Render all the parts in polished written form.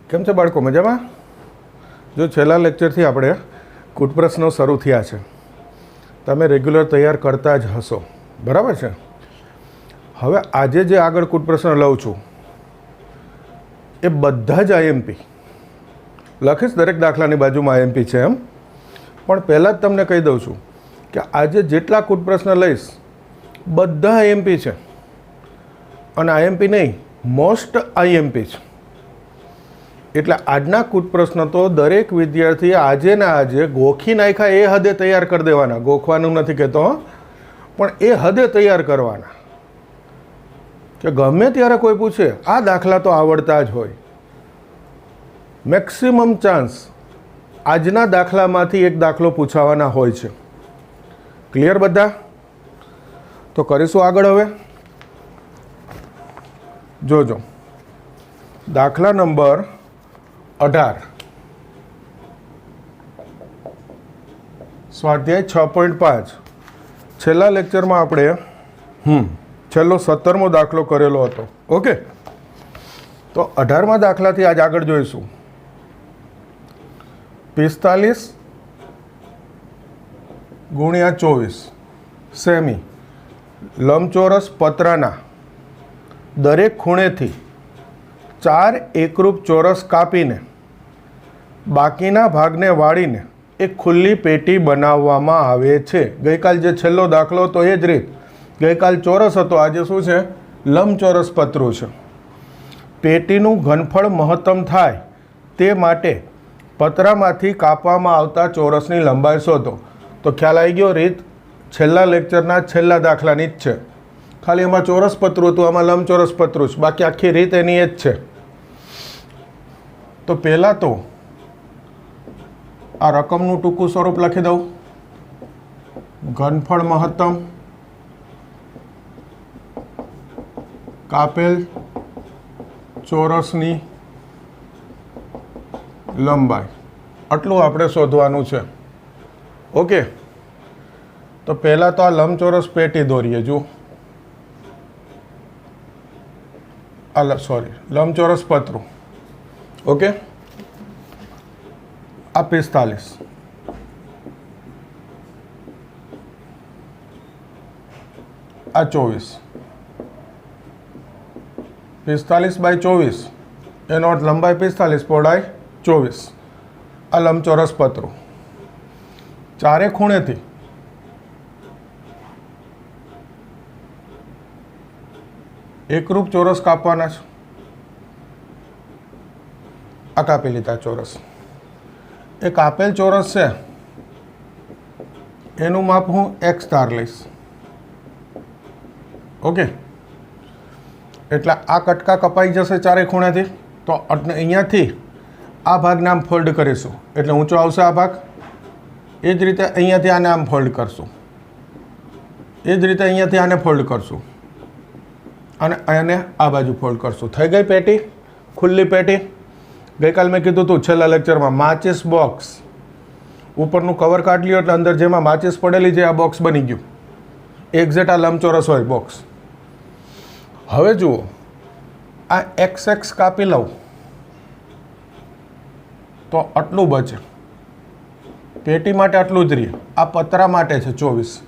કેમ છે બાળકો, મજામાં? જો છેલ્લા લેક્ચરથી આપણે કૂટ પ્રશ્નો શરૂ થયા છે. તમે રેગ્યુલર તૈયાર કરતા જ હશો, બરાબર છે? હવે આજે જે આગળ કૂટ પ્રશ્ન લઉં છું એ બધા જ આઈએમપી લખીશ, દરેક દાખલાની બાજુમાં આઈએમપી છે એમ. પણ પહેલાં જ તમને કહી દઉં છું કે આજે જેટલા કૂટ પ્રશ્ન લઈશ બધા આઈએમપી છે, અને આઈએમપી નહીં, મોસ્ટ આઈએમપી છે. એટલે આજના કૂટ પ્રશ્ન તો દરેક વિદ્યાર્થીએ આજે ને આજે ગોખી નાખ્યા એ હદે તૈયાર કરી દેવાના. ગોખવાનું નથી કહેતો, પણ એ હદે તૈયાર કરવાના કે ગમે ત્યારે કોઈ પૂછે આ દાખલા તો આવડતા જ હોય. મેક્સિમમ ચાન્સ આજના દાખલામાંથી એક દાખલો પૂછાવાના હોય છે. ક્લિયર બધા? તો કરીશું આગળ. હવે જોજો, દાખલા નંબર 18, સ્વાધ્યાય 6.5. છેલ્લા લેક્ચરમાં આપણે છેલ્લો 17મો દાખલો કરેલો હતો. ઓકે, તો 18મા દાખલાથી આજ આગળ જોઈશું. 45 ગુણ્યા 24 સેમી લંબચોરસ પતરાના દરેક ખૂણેથી 4 એકરૂપ ચોરસ કાપીને બાકીના ભાગને વાળીને એક ખુલ્લી પેટી બનાવવામાં આવે છે. ગઈકાલ જે છેલ્લો દાખલો હતો એ જ રીત. ગઈકાલ ચોરસ હતો, આજે શું છે? લંબચોરસ પતરું છે. પેટીનું ઘનફળ મહત્તમ થાય તે માટે પતરામાંથી કાપવામાં આવતા ચોરસની લંબાઈ શોધો. તો ખ્યાલ આવી ગયો? રીત છેલ્લા લેક્ચરના છેલ્લા દાખલાની જ છે. ખાલી એમાં ચોરસ પતરું હતું, આમાં લંબચોરસ પતરું છે. બાકી આખી રીત એની એ જ છે. તો પહેલાં તો આ રકમનું ટૂંકું સ્વરૂપ લખી દઉં. ઘનફળ મહત્તમ કાપેલ ચોરસની લંબાઈ, આટલું આપણે શોધવાનું છે. ઓકે, તો પહેલાં તો આ લંબચોરસ પેટી દોરીએ. જુઓ, લંબચોરસ પતરું. ઓકે, આ 45, આ 24. 45 બાય 24 એનો અર્થ લંબાઈ 45, પહોળાઈ 24. આ લંબચોરસ પતરું ચારે ખૂણેથી એકરૂપ ચોરસ કાપવાના છે. આ કાપી લીધા ચોરસ. એ કાપેલ ચોરસ છે એનું માપ હું x ધાર લઈશ. ઓકે, એટલે આ કટકા કપાઈ જશે ચારે ખૂણેથી. તો અહીંયાથી આ ભાગને આમ ફોલ્ડ કરીશું એટલે ઊંચો આવશે આ ભાગ. એ જ રીતે અહીંયાથી આને આમ ફોલ્ડ કરશું, એ જ રીતે અહીંયાથી આને ફોલ્ડ કરશું, અને આને આ બાજુ ફોલ્ડ કરશું. થઈ ગઈ પેટી, ખુલ્લી પેટી. ગઈકાલ મેં કીધું હતું છેલ્લા લેક્ચરમાં, માચિસ બોક્સ. ઉપરનું કવર કાઢી લ્યો એટલે અંદર જેમાં માચિસ પડેલી છે આ બોક્સ બની ગયું. એક્ઝેક્ટ આ લંબચોરસ હોય બોક્સ. હવે જુઓ, આ XX કાપી લઉં તો આટલું બચે. પેટી માટે આટલું જ રહે. આ પતરા માટે છે 24.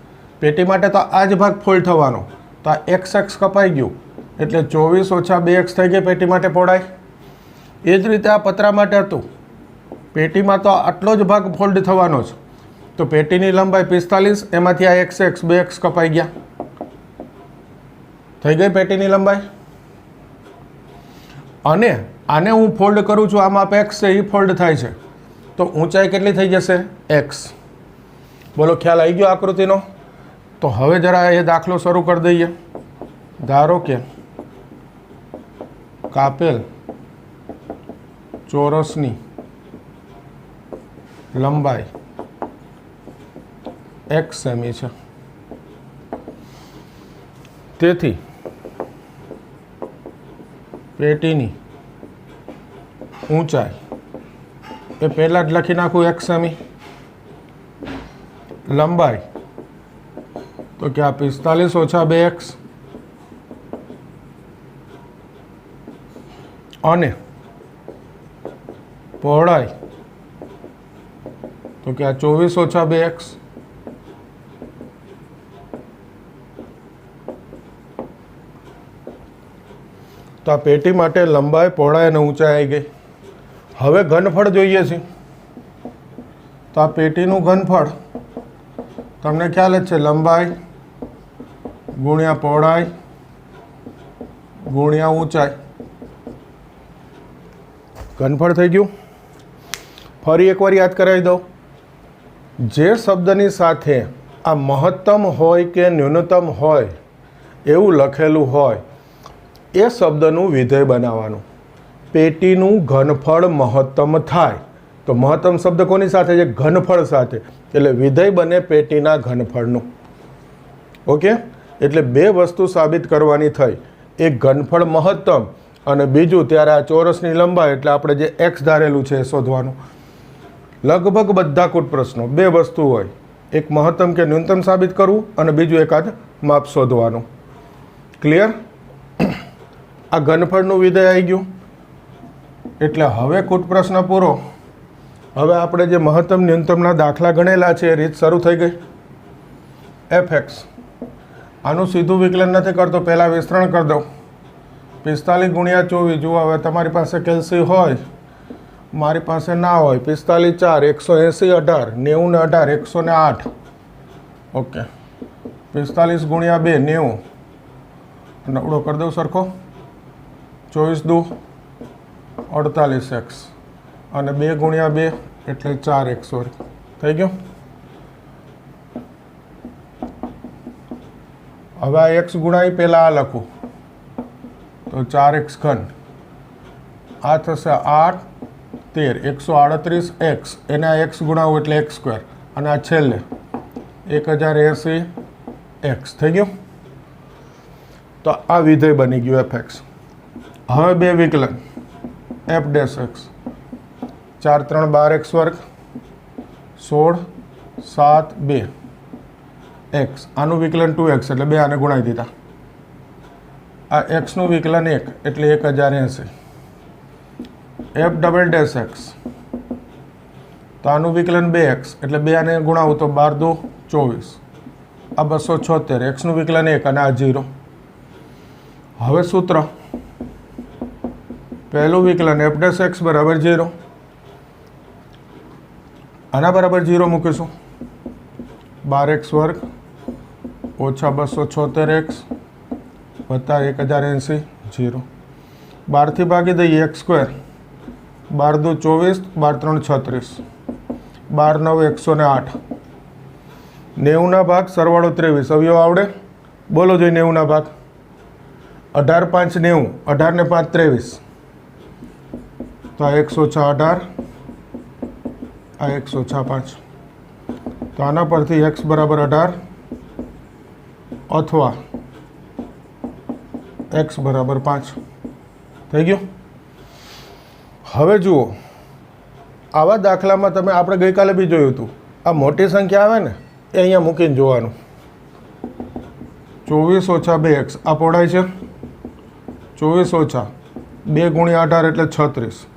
પેટી માટે તો આ જ ભાગ ફોલ્ડ થવાનો. તો આ XX કપાઈ ગયું એટલે 24 ઓછા 2x થઈ ગઈ પેટી માટે પહોળાઈ. એ જ રીતે આ પતરા માટે હતું, પેટીમાં તો આટલો જ ભાગ ફોલ્ડ થવાનો છે. તો પેટીની લંબાઈ 45, એમાંથી આ XX 2x કપાઈ ગયા. થઈ ગઈ પેટીની લંબાઈ. અને આને હું ફોલ્ડ કરું છું, આ માપ x છે એ ફોલ્ડ થાય છે, તો ઊંચાઈ કેટલી થઈ જશે? x. બોલો, ખ્યાલ આવી ગયો આકૃતિનો? તો હવે જરા એ દાખલો શરૂ કરી દઈએ. ધારો કે કાપેલ ચોરસની લંબાઈ x સેમી છે. તેથી પેટીની ઊંચાઈ એ પહેલાં જ લખી નાખું x સેમી. લંબાઈ તો કે આ 45 ઓછા 2x અને પહોળાઈ તો કે આ 24 ઓછા 2x, તો આ પેટી માટે લંબાઈ, પહોળાઈ અને ઊંચાઈ આવી ગઈ. હવે ઘનફળ જોઈએ છે. તો આ પેટીનું ઘનફળ તમને ખ્યાલ જ છે, લંબાઈ ગુણ્યા પહોળાઈ ગુણ્યા ઊંચાઈ. ઘનફળ થઈ ગયું. ફરી એકવાર યાદ કરાવી દઉં, જે શબ્દની સાથે આ મહત્તમ હોય કે ન્યૂનતમ હોય એવું લખેલું હોય એ શબ્દનું વિધેય બનાવવાનું. પેટીનું ઘનફળ મહત્તમ થાય તો મહત્તમ શબ્દ કોની સાથે છે? ઘનફળ સાથે. એટલે વિધેય બને પેટીના ઘનફળનું. ઓકે, એટલે બે વસ્તુ સાબિત કરવાની થઈ. એક ઘનફળ મહત્તમ અને બીજું ત્યારે આ ચોરસની લંબાઈ, એટલે આપણે જે એક્સ ધારેલું છે એ શોધવાનું. લગભગ બધા કૂટ પ્રશ્નો બે વસ્તુ હોય, એક મહત્તમ કે ન્યૂનતમ સાબિત કરવું અને બીજું એકાદ માપ શોધવાનું. ક્લિયર? આ ઘનફળનું વિધેય આવી ગયું. એટલે હવે કૂટ પ્રશ્ન પૂરો. હવે આપણે જે મહત્તમ ન્યૂનતમના દાખલા ગણેલા છે એ રીત શરૂ થઈ ગઈ. fx આનું સીધું વિકલન નથી કરતો, પહેલાં વિસ્તરણ કરી દઉં. 45 ગુણ્યા 24. જુઓ, હવે તમારી પાસે કેલ્સી હોય, મારી પાસે ના હોય. 45 4 180 18 90 ને 18 108. ઓકે, 45 ગુણ્યા 2 90. નવડો કરી દઉં સરખો. 24 દુ 48x અને 2 ગુણ્યા 2 એટલે 4x વર્ગ. થઈ ગયું. હવે આ એક્સ ગુણાઈ પહેલાં આ લખું તો 4x ઘન. આ થશે 8 13 138x. એને આ એક્સ ગુણાવું એટલે એક્સ સ્ક્વેર અને આ છેલ્લે 1080x. થઈ ગયું. તો આ વિધેય બની ગયું fx. હવે બે વિકલન f ડેશ x 4 3 12x વર્ગ 16 7 2 x. આનું વિકલન 2x એટલે બે આને ગુણાવી દીધા. આ એક્સનું વિકલન 1 એટલે 1080. f ડબલ ડેશ x તો આનું વિકલન 2x એટલે બે આને ગુણાવું તો 12 2 24. આ 276. એક્સનું વિકલન 1 અને આ 0. હવે સૂત્ર પહેલું વિકલન f ડેશ x બરાબર 0. આના બરાબર 0 મૂકીશું. 12x વર્ગ ઓછા 276x વત્તા 1080 0. 12થી ભાગી દઈએ x સ્ક્વેર. 12 2 24 12 3 36 12 9 108. 90 ભાગ સરવાળો 23. અવયવ આવડે? બોલો જોઈએ 90 ભાગ. 18 5 90. 18 ને 5 23. તો આ 1 ઓછા 18, આ 1 ઓછા 5. તો આના પરથી x બરાબર 18 અથવા x બરાબર 5 થઈ ગયું. હવે જુઓ, આવા દાખલામાં તમે આપણે ગઈકાલે બી જોયું હતું, આ મોટી સંખ્યા આવે ને એ અહીંયા મૂકીને જોવાનું. 24 ઓછા 2x આ પહોળાઈ છે. 24 ઓછા 2 ગુણ્યા 18 એટલે 36.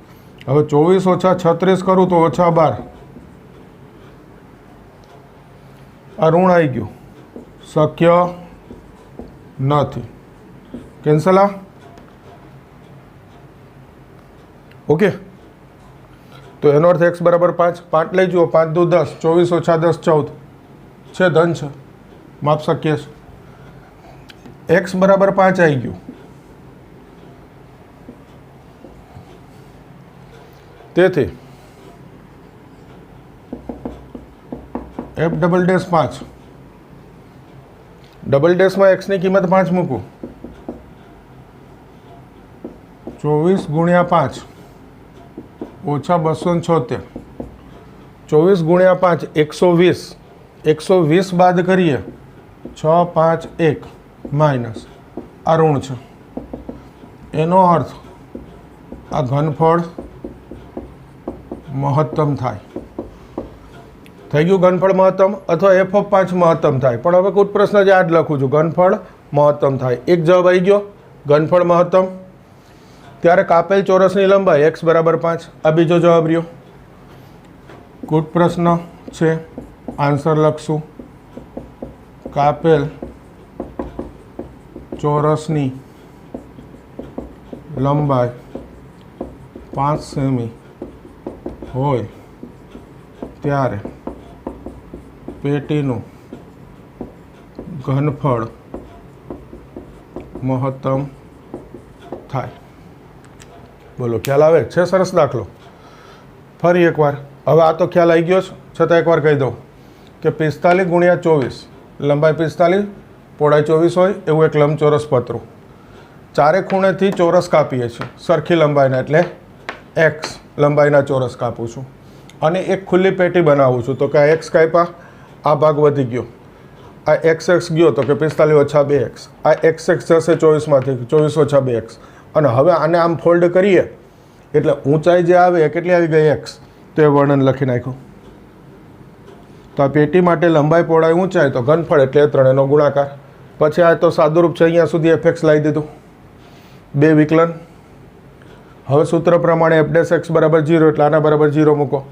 હવે 24 ઓછા 36 કરું તો ઓછા 12. આ ઋણ આવી ગયું, શક્ય નથી. કેન્સલ. આ ઓકે. તો એનો અર્થ x બરાબર 5. 5 લઈ જુઓ. 5 દુ 10. 24 ઓછા 10 14 છે, ધન છે, માપ શક્ય છે. x બરાબર 5 આવી ગયું. તેથી f ડબલ ડેશ 5. ડબલ ડેશમાં એક્સની કિંમત 5 મૂકું. 24 ગુણ્યા 5 ઓછા 276. 24 ગુણ્યા 5 120. 120 બાદ કરીએ 6 5 1 માઇનસ આ ઋણ છે. એનો અર્થ આ ઘનફળ મહત્તમ થાય. થઈ ગયું ઘનફળ મહત્તમ અથવા f ઓફ 5 મહત્તમ થાય. પણ હવે કોઈ પ્રશ્ન જે આ જ લખું છું, ઘનફળ મહત્તમ થાય. એક જવાબ આવી ગયો, ઘનફળ મહત્તમ. ત્યારે કાપેલ ચોરસની લંબાઈ x બરાબર 5. આ બીજો જવાબ રહ્યો. કૂટ પ્રશ્ન છે, આન્સર લખશું. કાપેલ ચોરસની લંબાઈ 5 સેમી હોય ત્યારે પેટીનું ઘનફળ મહત્તમ થાય. બોલો, ખ્યાલ આવે છે? સરસ દાખલો. ફરી એકવાર. હવે આ તો ખ્યાલ આવી ગયો છે, છતાં એકવાર કહી દઉં કે 45 ગુણ્યા 24, લંબાઈ 45, પહોળાઈ 24 હોય એવું એક લંબચોરસ પતરું. ચારે ખૂણેથી ચોરસ કાપીએ છીએ સરખી લંબાઈના, એટલે x લંબાઈના ચોરસ કાપું છું અને એક ખુલ્લી પેટી બનાવું છું. તો કે આ x કાપ્યા, આ ભાગ વધી ગયો, આ x ગયો તો કે 45 ઓછા 2x, આ x જશે 24માંથી, 24 ઓછા 2x. અને હવે આને આમ ફોલ્ડ કરીએ એટલે ઊંચાઈ જે આવે એ કેટલી આવી ગઈ? x. તો એ વર્ણન લખી નાખ્યું. તો આ પેટી માટે લંબાઈ, પહોળાઈ, ઊંચાઈ તો ઘનફળ એટલે ત્રણેયનો ગુણાકાર. પછી આ તો સાદુરૂપ છે, અહીંયા સુધી fx લાવી દીધું, બે વિકલન. હવે સૂત્ર પ્રમાણે f' બરાબર 0 એટલે આના બરાબર 0 મૂકો.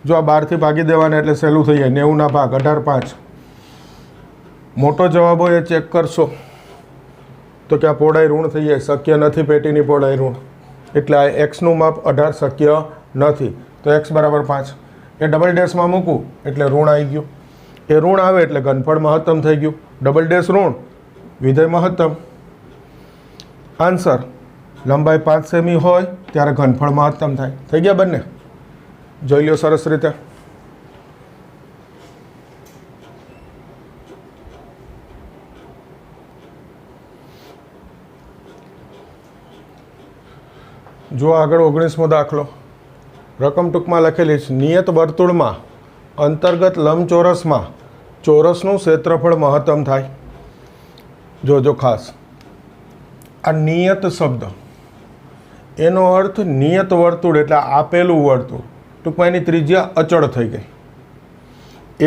જો આ 12થી ભાગી દેવાના એટલે સહેલું થઈ જાય. 90ના ભાગ 18/5. મોટો જવાબ હોય એ ચેક કરશો તો કે આ પહોળાઈ ઋણ થઈ જાય, શક્ય નથી પેટીની પહોળાઈ ઋણ, એટલે આ એક્સનું માપ 18 શક્ય નથી. તો x બરાબર 5. એ ડબલ ડેશમાં મૂકું એટલે ઋણ આવી ગયું. એ ઋણ આવે એટલે ઘનફળ મહત્તમ થઈ ગયું. ડબલ ડેશ ઋણ, વિધેય મહત્તમ. આન્સર લંબાઈ 5 સેમી હોય ત્યારે ઘનફળ મહત્તમ થાય. થઈ ગયા બંને? જોઈ લો સરસ રીતે. જો આગળ 19મો દાખલો. રકમ ટૂંકમાં લખેલી છે. નિયત વર્તુળમાં અંતર્ગત લંબચોરસમાં ચોરસનું ક્ષેત્રફળ મહત્તમ થાય. જોજો ખાસ, આ નિયત શબ્દ એનો અર્થ નિયત વર્તુળ એટલે આપેલું વર્તુળ, ટૂંકમાં એની ત્રિજ્યા અચળ થઈ ગઈ.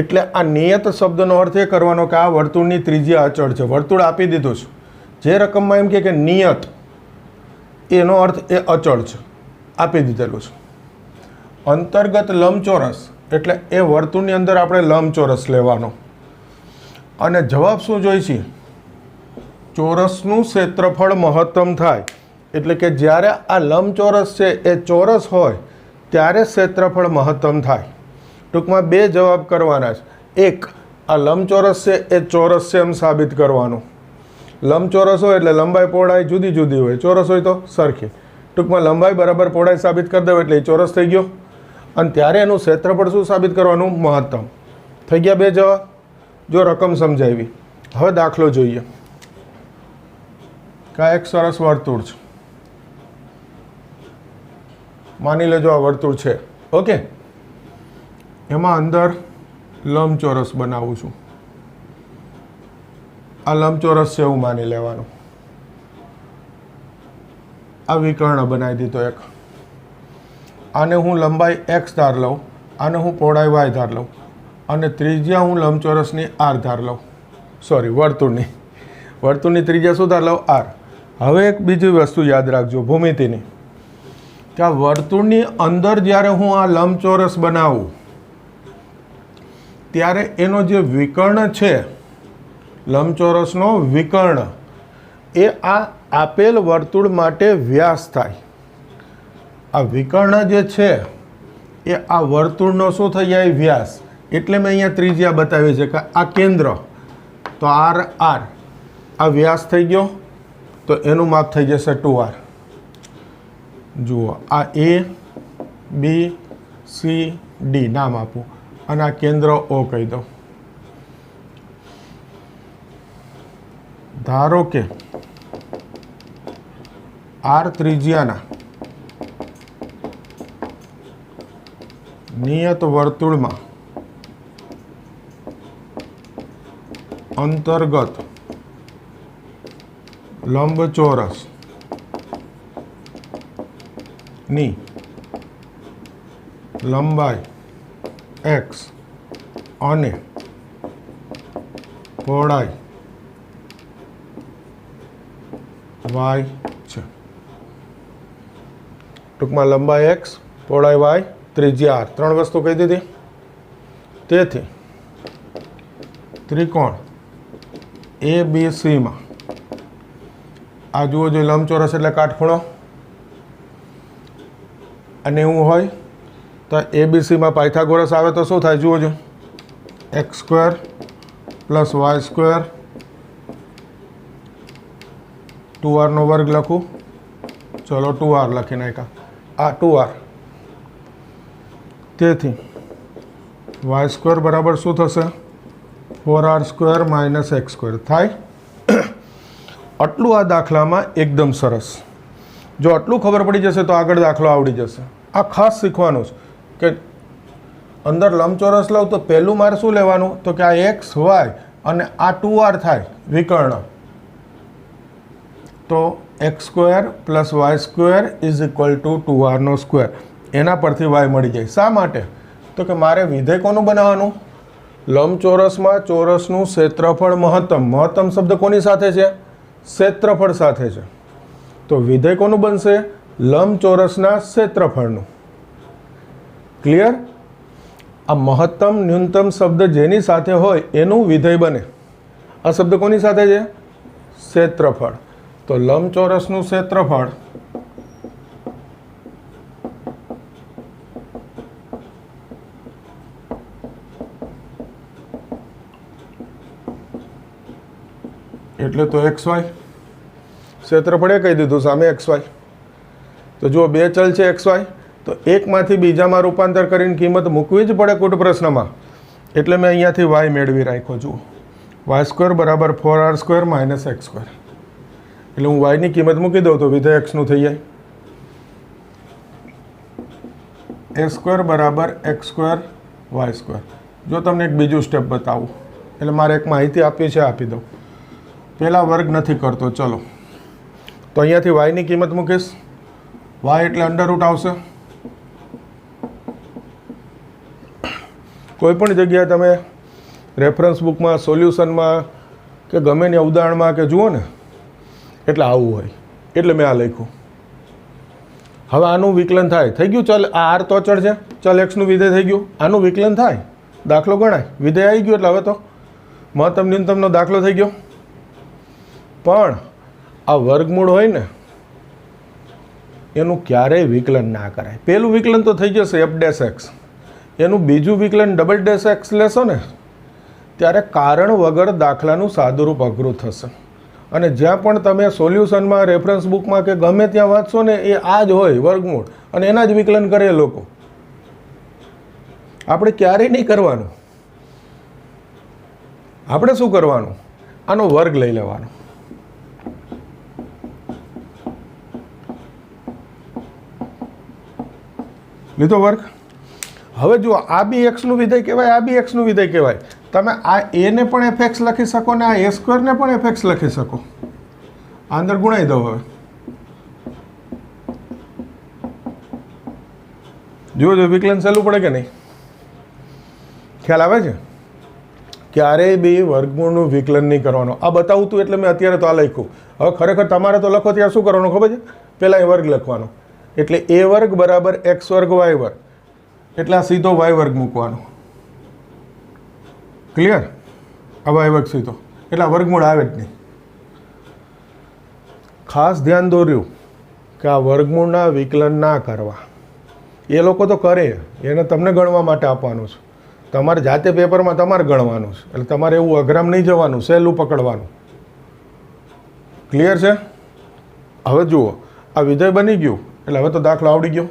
એટલે આ નિયત શબ્દનો અર્થ એ કરવાનો કે આ વર્તુળની ત્રિજ્યા અચળ છે. વર્તુળ આપી દીધું છે, જે રકમમાં એમ કે નિયત, એનો અર્થ એ અચળ છે, આપી દીધેલું છે. અંતર્ગત લંબચોરસ એટલે એ વર્તુળની અંદર આપણે લંબચોરસ લેવાનો. અને જવાબ શું જોઈશે? ચોરસનું ક્ષેત્રફળ મહત્તમ થાય. એટલે કે જ્યારે આ લંબચોરસ છે એ ચોરસ હોય ત્યારે ક્ષેત્રફળ મહત્તમ થાય. ટૂંકમાં બે જવાબ કરવાના છે. એક, આ લંબચોરસ છે એ ચોરસ છે એમ સાબિત કરવાનું. લંબચોરસ હોય એટલે લંબાઈ, પહોળાઈ જુદી જુદી હોય, ચોરસ હોય તો સરખી. ટૂંકમાં લંબાઈ બરાબર પહોળાઈ સાબિત કરી દો એટલે એ ચોરસ થઈ ગયો. અને ત્યારે એનું ક્ષેત્રફળ શું સાબિત કરવાનું? મહત્તમ. થઈ ગયા બે જવાબ. જો રકમ સમજાવી. હવે દાખલો જોઈએ. કા એક સરસ વર્તુળ છે, માની લેજો આ વર્તુળ છે, ઓકે. એમાં અંદર લંબચોરસ બનાવું છું. આ લંબચોરસ છે એવું માની લેવાનું. આ વિકર્ણ બનાવી દીધો એક. આને હું લંબાઈ x ધાર લઉં, આને હું પહોળાઈ y ધાર લઉં, અને ત્રિજ્યા હું લંબચોરસની r ધાર લઉં. સોરી, વર્તુળની ત્રિજ્યા શું ધાર લઉં? r. હવે એક બીજી વસ્તુ યાદ રાખજો ભૂમિતિની, કે આ વર્તુળની અંદર જ્યારે હું આ લંબચોરસ બનાવું ત્યારે એનો જે વિકર્ણ છે, લંબચોરસનો વિકર્ણ, એ આ આપેલ વર્તુળ માટે વ્યાસ થાય. આ વિકર્ણ જે છે એ આ વર્તુળનો શું થઈ જાય? વ્યાસ. એટલે મેં અહીંયા ત્રિજ્યા બતાવી છે કે આ કેન્દ્ર, તો r, આ વ્યાસ થઈ ગયો, તો એનું માપ થઈ જશે 2r. જુઓ, આ A, B, C, D નામ આપું અને આ કેન્દ્ર O કહી દઉં. ધારો કે r ત્રિજ્યાના નિયત વર્તુળમાં અંતર્ગત લંબચોરસ ની લંબાઈ x અને પહોળાઈ y છે. ટૂંકમાં લંબાઈ એક્સ, પહોળાઈ વાય, ત્રિજ્યા આર, 3 વસ્તુ કહી દીધી. તેથી ત્રિકોણ ABCમાં આ જુઓ જોઈએ લંબચોરસ એટલે કાટખૂણો, અને એવું હોય તો ABCમાં પાયથાગોરસ આવે તો શું થાય જુઓ જો, x² + y² 2r નો વર્ગ લખું, ચલો 2r લખી નાખ્યા, આ 2r. તેથી y² બરાબર શું થશે, 4r² - x² થાય. આટલું આ દાખલામાં એકદમ સરસ. જો આટલું ખબર પડી જશે તો આગળ દાખલો આવડી જશે. આ ખાસ શીખવાનું છે કે અંદર લંબચોરસ લઉં તો પહેલું મારે શું લેવાનું, તો કે આ x y અને આ 2r થાય વિકર્ણ, તો x² + y² = 2r². એના પરથી y મળી જાય. શા માટે, તો કે મારે વિધેય કોનું બનાવવાનું, લંબચોરસમાં ચોરસનું ક્ષેત્રફળ મહત્તમ. મહત્તમ શબ્દ કોની સાથે છે, ક્ષેત્રફળ સાથે છે. તો વિધેય કોનું બનશે, લંબચોરસના ક્ષેત્રફળનું. ક્લિયર? આ મહત્તમ ન્યૂનતમ શબ્દ જેની સાથે હોય એનું વિધેય બને. આ શબ્દ કોની સાથે છે, ક્ષેત્રફળ. તો લંબચોરસનું ક્ષેત્રફળ એટલે તો XY. ક્ષેત્રફળે કહી દીધું સામે XY. તો જો બે ચલ છે XY, તો એકમાંથી બીજામાં રૂપાંતર કરીને કિંમત મૂકવી જ પડે કુટ પ્રશ્નમાં. એટલે મેં અહીંયાથી y મેળવી રાખ્યો. જુઓ y² = 4r² - x². એટલે હું y ની કિંમત મૂકી દઉં તો વિધેય x નું થઈ જાય. a² = x² y². જો તમને એક બીજું સ્ટેપ બતાવું, એટલે મારે એક માહિતી આપી છે, આપી દઉં. પહેલાં વર્ગ નથી કરતો, ચલો તો અહીંયાથી y ની કિંમત મૂકીશ. y એટલે √ આવશે. કોઈ પણ જગ્યાએ તમે રેફરન્સ બુકમાં, સોલ્યુશનમાં કે ગમે તે ઉદાહરણમાં કે જુઓ ને, એટલે આવું હોય. એટલે મેં આ લખ્યું. હવે આનું વિકલન થાય, થઈ ગયું. ચલ આ r તો અચળ છે, ચલ x નું વિધેય થઈ ગયું. આનું વિકલન થાય, દાખલો ગણાય, વિધેય આવી ગયું. એટલે હવે તો મહત્તમ ન્યૂનતમનો દાખલો થઈ ગયો. પણ આ વર્ગમૂળ હોય ને એનું ક્યારેય વિકલન ના કરાય. પહેલું વિકલન તો થઈ જશે f'(x), એનું બીજું વિકલન (x) લેશો ને ત્યારે કારણ વગર દાખલાનું સાદુરૂપ અઘરું થશે. અને જ્યાં પણ તમે સોલ્યુશનમાં, રેફરન્સ બુકમાં કે ગમે ત્યાં વાંચશો ને એ આ જ હોય વર્ગમૂળ, અને એના જ વિકલન કરે લોકો. આપણે ક્યારેય નહીં કરવાનું. આપણે શું કરવાનું, આનો વર્ગ લઈ લેવાનો. લીધો વર્ગ. હવે જુઓ, આ બી x નું વિધેય કહેવાય, આ બી x નું વિધેય કહેવાય. તમે આ a ને પણ fx લખી શકો ને આ a² ને પણ fx લખી શકો. આ અંદર ગુણાઈ દો. હવે જુઓ જો વિકલન સહેલું પડે કે નહીં, ખ્યાલ આવે છે? ક્યારેય બી વર્ગમૂળનું વિકલન નહીં કરવાનું. આ બતાવું તું એટલે મેં અત્યારે તો આ લખ્યું. હવે ખરેખર તમારે તો લખો ત્યારે શું કરવાનું ખબર છે, પહેલાં એ વર્ગ લખવાનો. એટલે a² = x² y², એટલે આ સીધો y² મૂકવાનો. ક્લિયર? આ y² સીધો, એટલે વર્ગમૂળ આવે જ નહીં. ખાસ ધ્યાન દોર્યું કે આ વર્ગમૂળના વિકલન ના કરવા. એ લોકો તો કરે, એને તમને ગણવા માટે આપવાનું છે. તમારે જાતે પેપરમાં તમારે ગણવાનું છે. એટલે તમારે એવું અઘરામ નહીં જવાનું, સહેલું પકડવાનું. ક્લિયર છે? હવે જુઓ, આ વિધેય બની ગયું એટલે હવે તો દાખલો આવડી ગયો.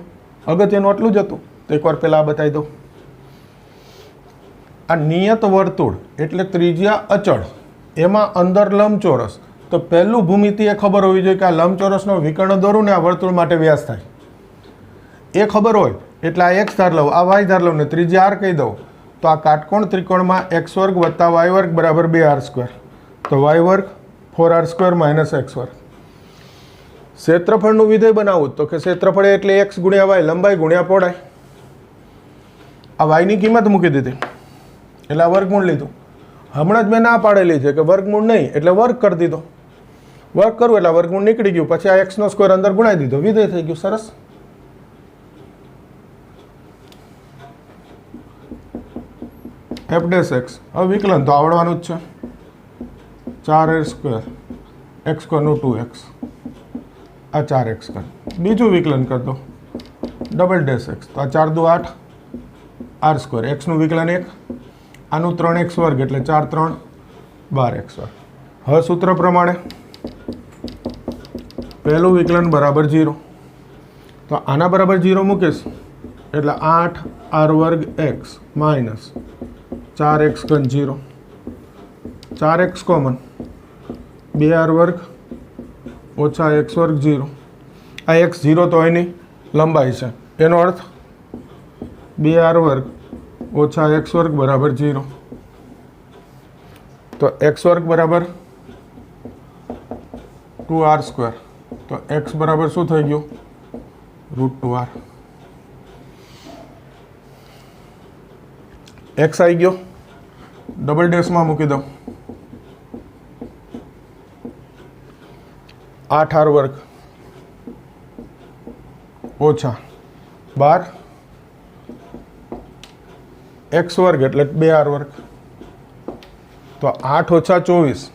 અગત્યનું આટલું જ હતું. તો એકવાર પહેલાં આ બતાવી દઉં. આ નિયત વર્તુળ એટલે ત્રિજ્યા અચળ, એમાં અંદર લંબચોરસ. તો પહેલું ભૂમિતિ એ ખબર હોવી જોઈએ કે આ લંબચોરસનો વિકર્ણ દોરું ને આ વર્તુળ માટે વ્યાસ થાય. એ ખબર હોય એટલે આ x ધાર લઉં, આ y ધાર લઉં ને ત્રિજ્યા r કહી દઉં. તો આ કાટકોણ ત્રિકોણમાં x² + y² = 2r². તો y² 4r² - x². ક્ષેત્રફળનું વિધેય બનાવવું તો કે ક્ષેત્રફળ એટલે x × y, લંબાઈ × પહોળાઈ. આ y ની કિંમત મૂકી દીધી એટલે આ વર્ગમૂળ લીધું. હમણાં જ મેં ના પાડેલી છે કે વર્ગમૂળ નહીં, એટલે વર્ગ કરી દીધો. વર્ગ કરવું એટલે વર્ગમૂળ નીકળી ગયું. પછી આ x² અંદર ગુણાઈ દીધો, વિધેય થઈ ગયું. સરસ. F dash x. હવે વિકલન તો આવડવાનું જ છે. 4a² x² 2x આ 4x કર. બીજું વિકલન કરી દો ડબલ ડેશ એક્સ. તો આ 4 દુ 8 r². એક્સનું વિકલન 1, આનું 3x² એટલે 4 3 12x². હવે સૂત્ર પ્રમાણે પહેલું વિકલન બરાબર 0. તો આના બરાબર 0 મૂકીશ એટલે 8r² x minus 4x³ 0. 4x common 2r² ઓછા x² 0. આ x 0 તો એની લંબાઈ છે, એનો અર્થ 2r² ઓછા x² બરાબર 0. તો x² બરાબર 2r². તો x બરાબર શું થઈ ગયું? √2r. x આવી ગયો, ડબલ ડેશમાં મૂકી દઉં 8r² ઓછા 12 x² એટલે 2r². તો 8 ઓછા 24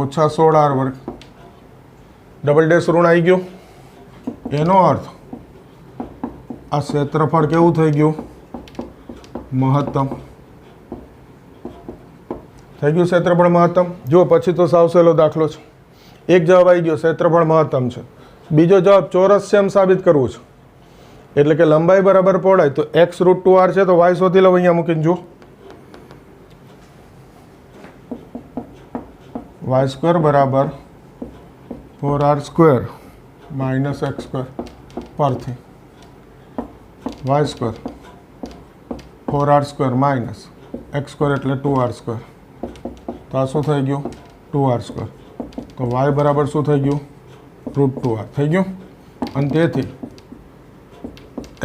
ઓછા 16r². ડબલ ડેશ ઋણ આવી ગયું. એનો અર્થ આ ક્ષેત્રફળ કેવું થઈ ગયું? મહત્તમ થઈ ગયું. ક્ષેત્રફળ મહત્તમ. જો પછી તો સાવ સહેલો દાખલો છે. એક જવાબ આવી ગયો, ક્ષેત્રફળ મહત્તમ છે. બીજો જવાબ ચોરસ છે એમ સાબિત કરવું છે. એટલે કે લંબાઈ બરાબર પહોળાઈ. તો x √2r છે તો y શોધી લો. અહીંયા મૂકીને જુઓ y² બરાબર 4r² માઇનસ x² પરથી y² 4r² માઇનસ x² એટલે 2r². તો આ શું થઈ ગયું? 2r². તો y બરાબર શું થઈ ગયું? √2r થઈ ગયું. અને તેથી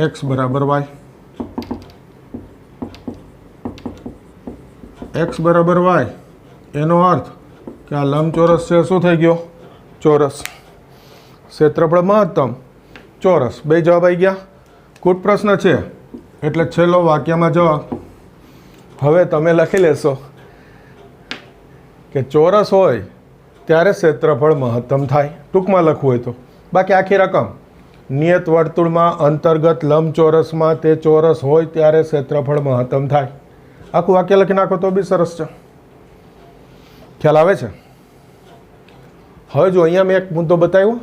x બરાબર y. x બરાબર y એનો અર્થ કે આ લંબચોરસ છે શું થઈ ગયો? ચોરસ. ક્ષેત્રફળ મહત્તમ, ચોરસ. બે જવાબ આવી ગયા. કૂટ પ્રશ્ન છે એટલે છેલ્લો વાક્યમાં જવાબ. હવે તમે લખી લેશો કે ચોરસ હોય ત્યારે ક્ષેત્રફળ મહત્તમ થાય, ટૂંકમાં લખવું હોય તો. બાકી આખી રકમ નિયત વર્તુળમાં અંતર્ગત લંબચોરસમાં તે ચોરસ હોય ત્યારે ક્ષેત્રફળ મહત્તમ થાય. આખું વાક્ય લખી નાખો તો બી સરસ છે. ખ્યાલ આવે છે? હવે જો અહીંયા મેં એક મુદ્દો બતાવ્યો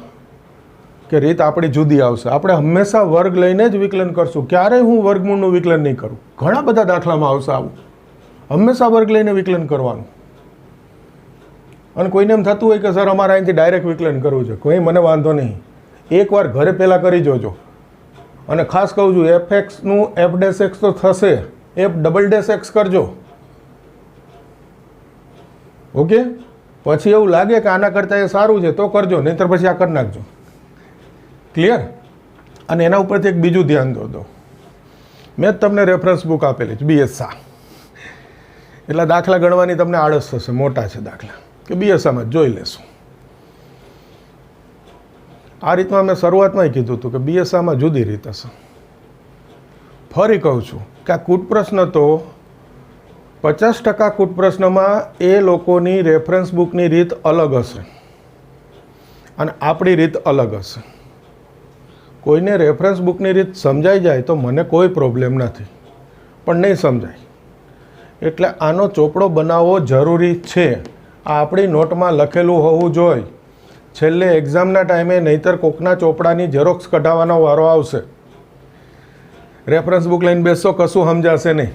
કે રીત આપણી જુદી આવશે. આપણે હંમેશા વર્ગ લઈને જ વિકલન કરશું. ક્યારેય હું વર્ગમૂળનું વિકલન નહીં કરું. ઘણા બધા દાખલામાં આવશે આવું. હંમેશા વર્ગ લઈને વિકલન કરવાનું. અને કોઈને એમ થતું હોય કે સર અમારે અહીંથી ડાયરેક્ટ વિકલન કરવું છે, કોઈ મને વાંધો નહીં. એકવાર ઘરે પહેલાં કરી જોજો. અને ખાસ કહું છું fxનું f'(x) તો થશે, f'(x) કરજો. ઓકે? પછી એવું લાગે કે આના કરતાં એ સારું છે તો કરજો, નહીંતર પછી આ કરી નાખજો. ક્લિયર? અને એના ઉપરથી એક બીજું ધ્યાન દો. મેં જ તમને રેફરન્સ બુક આપેલી છે BSA. એટલા દાખલા ગણવાની તમને આળસ થશે, મોટા છે દાખલા, કે BSAમાં જ જોઈ લેશું. આ રીતમાં મેં શરૂઆતમાં કીધું હતું કે BSAમાં જુદી રીત હશે. ફરી કહું છું કે આ કૂટ પ્રશ્ન તો 50% કૂટ પ્રશ્નમાં એ લોકોની રેફરન્સ બુકની રીત અલગ હશે અને આપણી રીત અલગ હશે. કોઈને રેફરન્સ બુકની રીત સમજાઈ જાય તો મને કોઈ પ્રોબ્લેમ નથી, પણ નહીં સમજાય એટલે આનો ચોપડો બનાવવો જરૂરી છે. આ આપણી નોટમાં લખેલું હોવું જોઈએ. છેલ્લે એક્ઝામના ટાઈમે નહીંતર કોકના ચોપડાની ઝેરોક્સ કઢાવવાનો વારો આવશે. રેફરન્સ બુક લઈને બેસશો, કશું સમજાશે નહીં.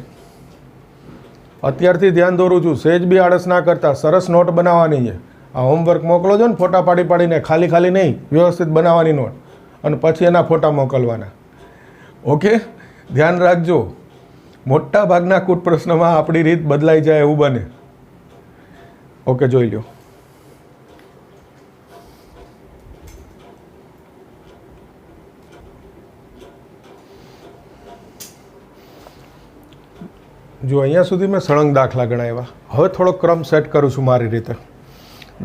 અત્યારથી ધ્યાન દોરું છું, સહેજ બી આળસ ના કરતા. સરસ નોટ બનાવવાની છે. આ હોમવર્ક મોકલો છો ને ફોટા પાડીને, ખાલી ખાલી નહીં, વ્યવસ્થિત બનાવવાની નોટ અને પછી એના ફોટા મોકલવાના. ઓકે? ધ્યાન રાખજો. મોટા ભાગના કૂટ પ્રશ્નમાં આપણી રીત બદલાઈ જાય એવું બને. ઓકે, જોઈ લો. જો અહીંયા સુધી મેં સળંગ દાખલા ગણાવ્યા. હવે થોડો ક્રમ સેટ કરું છું મારી રીતે.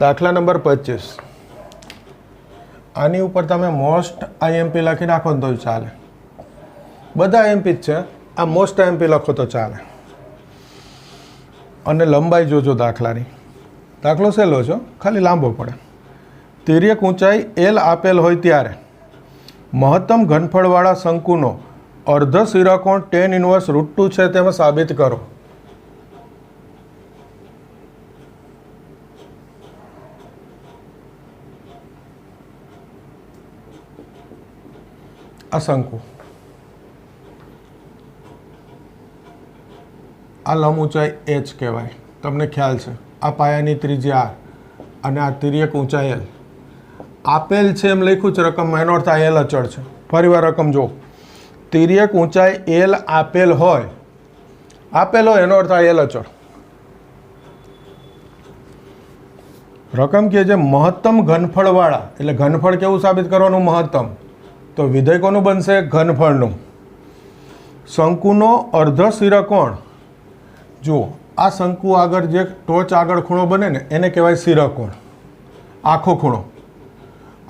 દાખલા નંબર 25. આની ઉપર તમે મોસ્ટ IMP લખી નાખો ને તો ચાલે. બધા IMP જ છે, આ મોસ્ટ IMP લખો તો ચાલે. અને લંબાઈ જોજો દાખલાની. દાખલો સહેલો છે, ખાલી લાંબો પડે. તિર્યક ઊંચાઈ એલ આપેલ હોય ત્યારે મહત્તમ ઘનફળવાળા શંકુનો અર્ધ શિરાકોણ tan ઇન્વર્સ √2 છે તેમાં સાબિત કરો. આ શંકુ, આ લંબ ઊંચાઈ h કહેવાય, તમને ખ્યાલ છે. આ પાયાની ત્રિજ્યા r અને આ તિર્યક ઊંચાઈ l આપેલ છે એમ લખ્યું છે રકમમાં, એનો અર્થ આ l અચળ છે. ફરીવાર રકમ જો, તિર્યક ઊંચાઈ l આપેલ હોય એનો અર્થ આ l અચળ. રકમ કે જે મહત્તમ ઘનફળવાળા, એટલે ઘનફળ કેવું સાબિત કરવાનું? મહત્તમ. તો વિધેય કોનું બનશે? ઘનફળનું. શંકુનો અર્ધ શિરાકોણ, જુઓ આ શંકુ આગળ જે ટોચ આગળ ખૂણો બને ને એને કહેવાય શિરાકોણ, આખો ખૂણો.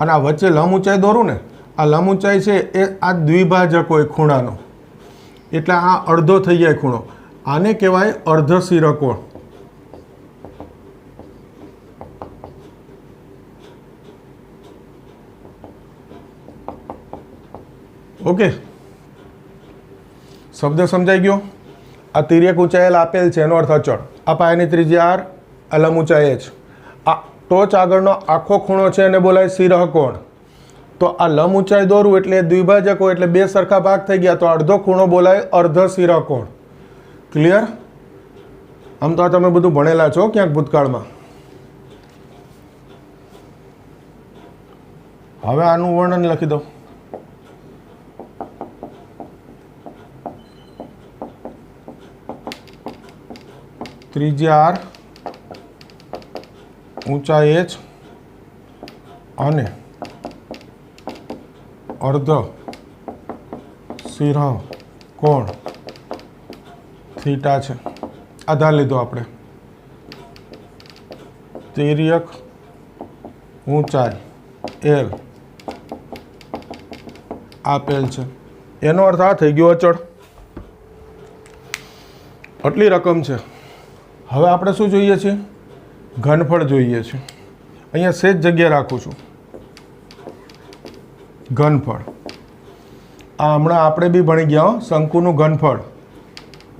અને આ વચ્ચે લંબ ઊંચાઈ દોરું ને, આ લંબ ઊંચાઈ છે એ આ દ્વિભાજક હોય ખૂણાનો, એટલે આ અડધો થઈ જાય ખૂણો. આને કહેવાય અર્ધ શિરાકોણ. ઓકે, શબ્દ સમજાઈ ગયો? આ તિર્યક ઊંચાઈ આપેલ છે એનો અર્થ અચળ. આ પાયાની ત્રિજ્યા r, આ લંબ ઊંચાઈ h. આ ટોચ આગળનો આખો ખૂણો છે એને બોલાય શિરાકોણ. તો આ લંબ ઊંચાઈ દોરું એટલે દ્વિભાજક હોય, એટલે બે સરખા ભાગ થઈ ગયા, તો અડધો ખૂણો બોલાય અર્ધ શિરાકોણ. ક્લિયર? આમ તો આ તમે બધું ભણેલા છો ક્યાંક ભૂતકાળમાં. હવે આનું વર્ણન લખી દો. ત્રિજ્યા r, ઊંચાઈ h અને અર્ધ શિરાકોણ થીટા છે. આધાર લીધો આપણે. તિર્યક ઊંચાઈ l આપેલ છે એનો અર્થ આ થઈ ગયો અચળ. આટલી રકમ છે. હવે આપણે શું જોઈએ છીએ? ઘનફળ જોઈએ છે. અહીંયા સેજ જગ્યા રાખું છું. ઘનફળ આ હમણાં આપણે બી ભણી ગયા, શંકુનું ઘનફળ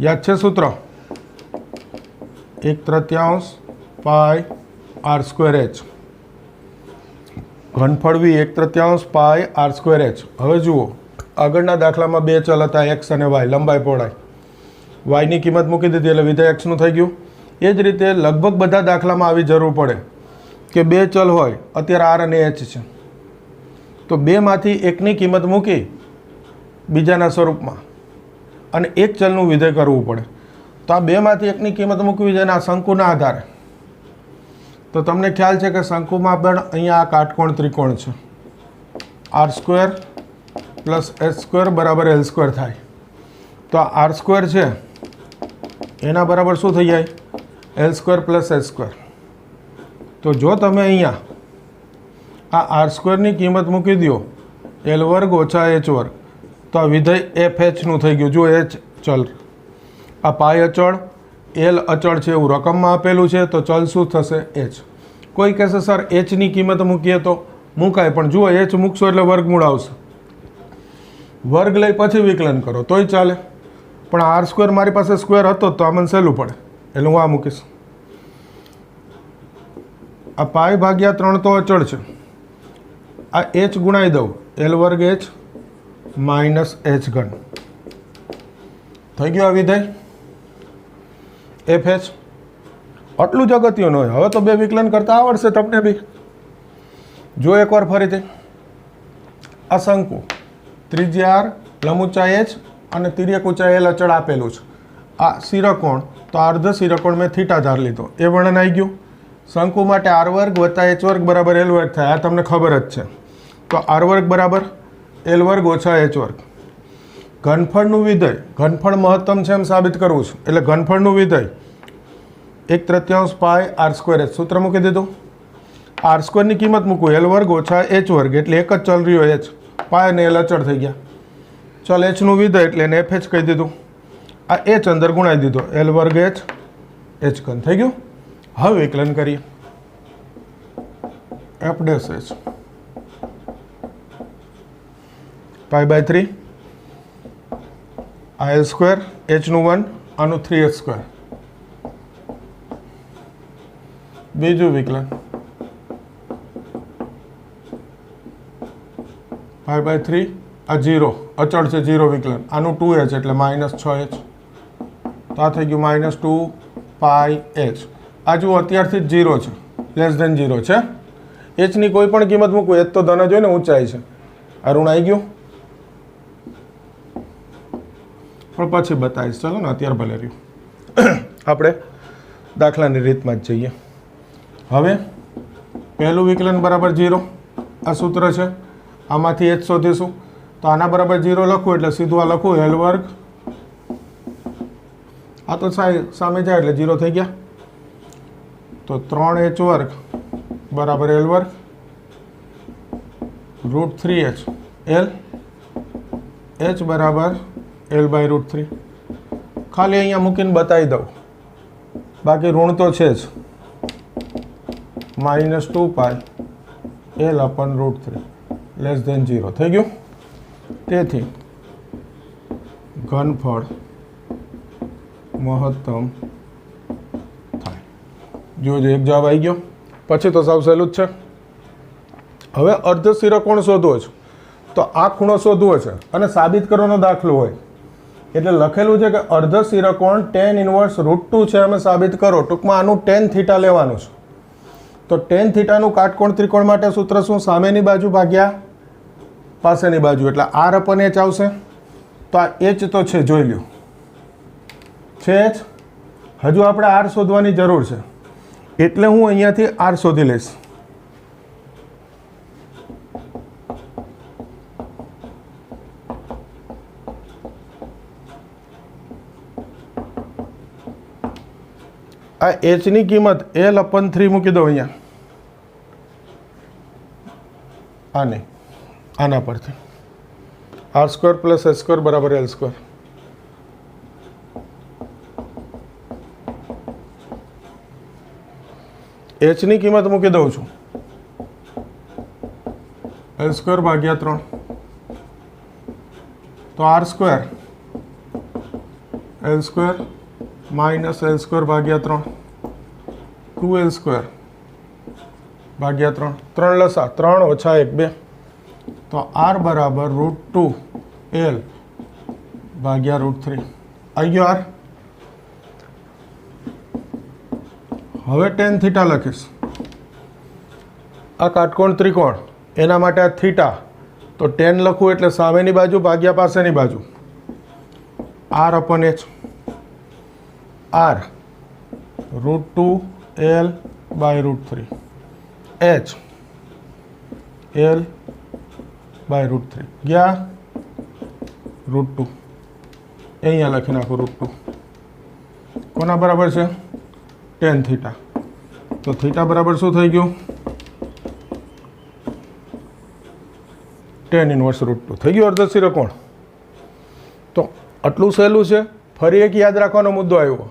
યાદ છે સૂત્ર? 1/3 પાઈ r²h. ઘનફળ બી 1/3 પાઈ r²h. હવે જુઓ, આગળના દાખલામાં બે ચલ હતા, x અને y, લંબાઈ પહોળાઈ. y ની કિંમત મૂકી દીધી એટલે વિધેય x નું થઈ ગયું. એ જ રીતે લગભગ બધા દાખલામાં આવી જરૂર પડે કે બે ચલ હોય, અત્યારે r અને h છે, તો બેમાંથી એકની કિંમત મૂકી બીજાના સ્વરૂપમાં અને એક ચલનું વિધેય કરવું પડે. તો આ બેમાંથી એકની કિંમત મૂકવી છે આ શંકુના આધારે. તો તમને ખ્યાલ છે કે શંકુમાં પણ અહીંયા આ કાટકોણ ત્રિકોણ છે. r² + h² બરાબર l² થાય. તો આ r² છે એના બરાબર શું થઈ જાય? l² + h². તો જો તમે અહીંયા આ r² ની કિંમત મૂકી દો l² - h², તો આ વિધેય fh નું થઈ ગયું. જો h ચલ, આ પાઈ અચળ, l અચળ છે એવું રકમમાં આપેલું છે, તો ચલ શું થશે? h. કોઈ કહેશે સર h ની કિંમત મૂકીએ તો મૂકાય, પણ જુઓ h મૂકશો એટલે વર્ગમૂળ આવશે. વર્ગ લઈ પછી વિકલન કરો તોય ચાલે, પણ r² મારી પાસે સ્ક્વેર હતો તો આ મને સહેલું પડે એટલે હું આ મૂકીશ. આ પાઈ ભાગ્યા 3 તો અચળ છે, આ h ગુણાઈ દઉં, l² h માઇનસ h3 થઈ ગયું આ વિધેય fh. આટલું જ અગત્યનું હોય. હવે તો બે વિકલન કરતા આવડશે તમને બી. જો એકવાર ફરીથી, આ શંકુ ત્રિજ્યા r, લંબ ઊંચાઈ h અને તિર્યક ઊંચાઈ l અચળ આપેલું છે. આ શિરાકોણ, તો અર્ધ શિરાકોણ મેં થીટા ધાર લીધો, એ વર્ણન આવી ગયું. શંકુ માટે r² + h² બરાબર l² થાય, આ તમને ખબર જ છે. તો r² બરાબર l² - h². ઘનફળનું વિધેય, ઘનફળ મહત્તમ છે એમ સાબિત કરવું છે, એટલે ઘનફળનું વિધેય 1/3 પાઈ r²h. સૂત્ર મૂકી દીધું. r² ની કિંમત મૂકવું l² - h², એટલે એક જ ચલ રહ્યો h. પાઈ અને l અચળ થઈ ગયા. ચલ h નું વિધેય એટલે એને fh કહી દીધું. આ h અંદર ગુણાઈ દીધો, l² h એચ ઘન થઈ ગયું. હવે વિકલન કરીએ. એફ ડેશ એચ π/3 આ એલ સ્ક્વેર એચનું 1 આનું 3h². બીજું વિકલન π/3 આ 0 અચળ છે 0 વિકલન આનું 2h એટલે -6h. તો આ થઈ ગયું -2πh. આ જુઓ અત્યારથી જ 0 છે, <0 છે. એચની કોઈ પણ કિંમત મૂકવું, એચ તો ધન જ હોય ને, ઊંચાઈ છે. આ ઋણ આવી ગયું, પણ પછી બતાવીશ. ચાલો ને, અત્યારે ભલે રહ્યું. આપણે દાખલાની રીતમાં જ જઈએ. હવે પહેલું વિકલન બરાબર 0, આ સૂત્ર છે. આમાંથી h શોધીશું. તો આના બરાબર 0 લખવું એટલે સીધું આ લખવું l વર્ગ. આ તો સામે જાય એટલે 0 થઈ ગયા. તો 3h વર્ગ બરાબર l વર્ગ √3h. l h બરાબર l/√3. ખાલી અહીંયા મૂકીને બતાવી દઉં, બાકી ઋણ તો છે જ. -2π l/√3 <0 થઈ ગયું. તેથી ઘનફળ મહત્તમ થાય. જોજો, એક જવાબ આવી ગયો. પછી તો સાવ સહેલું જ છે. હવે અર્ધશિરોકોણ શોધવો છે, તો આ ખૂણો શોધવો છે અને સાબિત કરવાનો દાખલો હોય એટલે લખેલું છે કે અર્ધશિરોકોણ tan ઇન્વર્સ √2 છે, અમે સાબિત કરો. ટૂંકમાં આનું tan θ લેવાનું છે. તો tan θનું કાટકોણ ત્રિકોણ માટે સૂત્ર શું? સામેની બાજુ ભાગ્યા પાસેની બાજુ, એટલે r/h આવશે. તો આ h તો છે, જોઈ લ્યો છે h. હજુ આપણે r શોધવાની જરૂર છે, એટલે હું અહીંયાથી r શોધી લઈશ. આ h ની કિંમત l/3 મૂકી દો અહીંયા. આને આના પરથી r² + h² બરાબર l². h ની કિંમત મૂકી દઉં છું l²/3. તો r² l² - l²/3 2l²/3. 3 લસા 3 - 1 2. તો r બરાબર √2l/√3 આવી ગયો r. હવે tan θ લખીશ. આ કાટકોણ ત્રિકોણ, એના માટે આ થીટા. તો tan લખવું એટલે સામેની બાજુ ભાગ્યા પાસેની બાજુ. r/h r √2l/√3 h l/√3 ગયા √2. અહીંયા લખી નાખો √2. કોના બરાબર છે? tan θ. તો θ બરાબર શું થઈ ગયું? tan ઇન્વર્સ √2 થઈ ગયું અર્ધશિરોકોણ. તો આટલું સહેલું છે. ફરી એક યાદ રાખવાનો મુદ્દો આવ્યો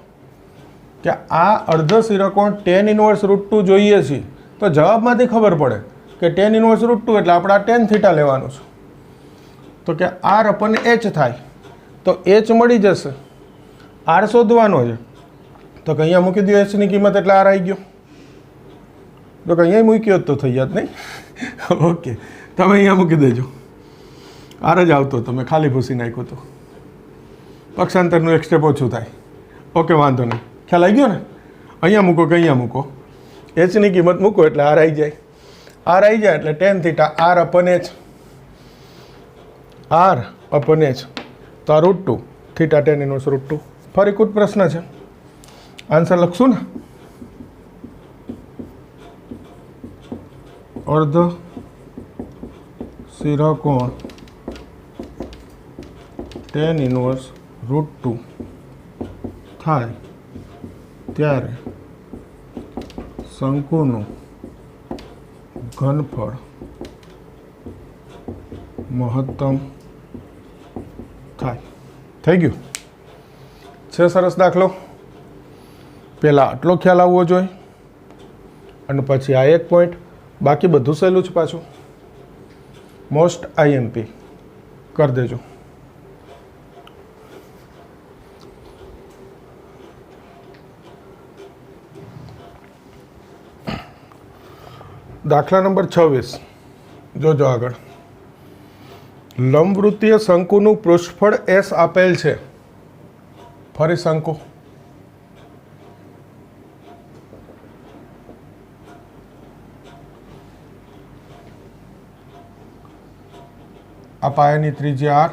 કે આ અર્ધશિરોકોણ tan ઇન્વર્સ √2 જોઈએ છીએ, તો જવાબમાંથી ખબર પડે કે tan ઇન્વર્સ √2 એટલે આપણે આ tan θ લેવાનું છે. તો કે r/h થાય. તો h મળી જશે, r શોધવાનો છે. તો કે અહીંયા મૂકી દો h ની કિંમત એટલે r આવી ગયો. તો કે અહીંયા મૂક્યો તો થઈ જાત નહીં. ઓકે, તમે અહીંયા મૂકી દેજો. r જ આવતો, તમે ખાલી ભૂસી નાખ્યું તો પક્ષાંતરનું એક સ્ટેપ ઓછું થાય. ઓકે, વાંધો નહીં. ખ્યાલ આવી ગયો ને? અહીંયા મૂકો કે અહીંયા મૂકો, h ની કિંમત મૂકો એટલે r આવી જાય. r આવી જાય એટલે tan θ r/h r/h. તો આ √2 θ tan ઇન્વર્સ √2. ફરી કુટ પ્રશ્ન છે, આન્સર લખશું ને. અર્ધશિરોકોણ tan ઇન્વર્સ √2 થાય ત્યારે શંકુનું ઘનફળ મહત્તમ થાય. થઈ ગયું છે સરસ દાખલો. પહેલાં આટલો ખ્યાલ આવવો જોઈએ અને પછી આ એક પોઈન્ટ, બાકી બધું સહેલું જ પાછું. મોસ્ટ આઈએમપી કરી દેજો. દાખલા નંબર 26 જોજો આગળ. લંબવૃત્તીય શંકુનું પૃષ્ઠફળ S આપેલ છે. ફરી શંકુ, આ પાયાની ત્રિજ્યા R,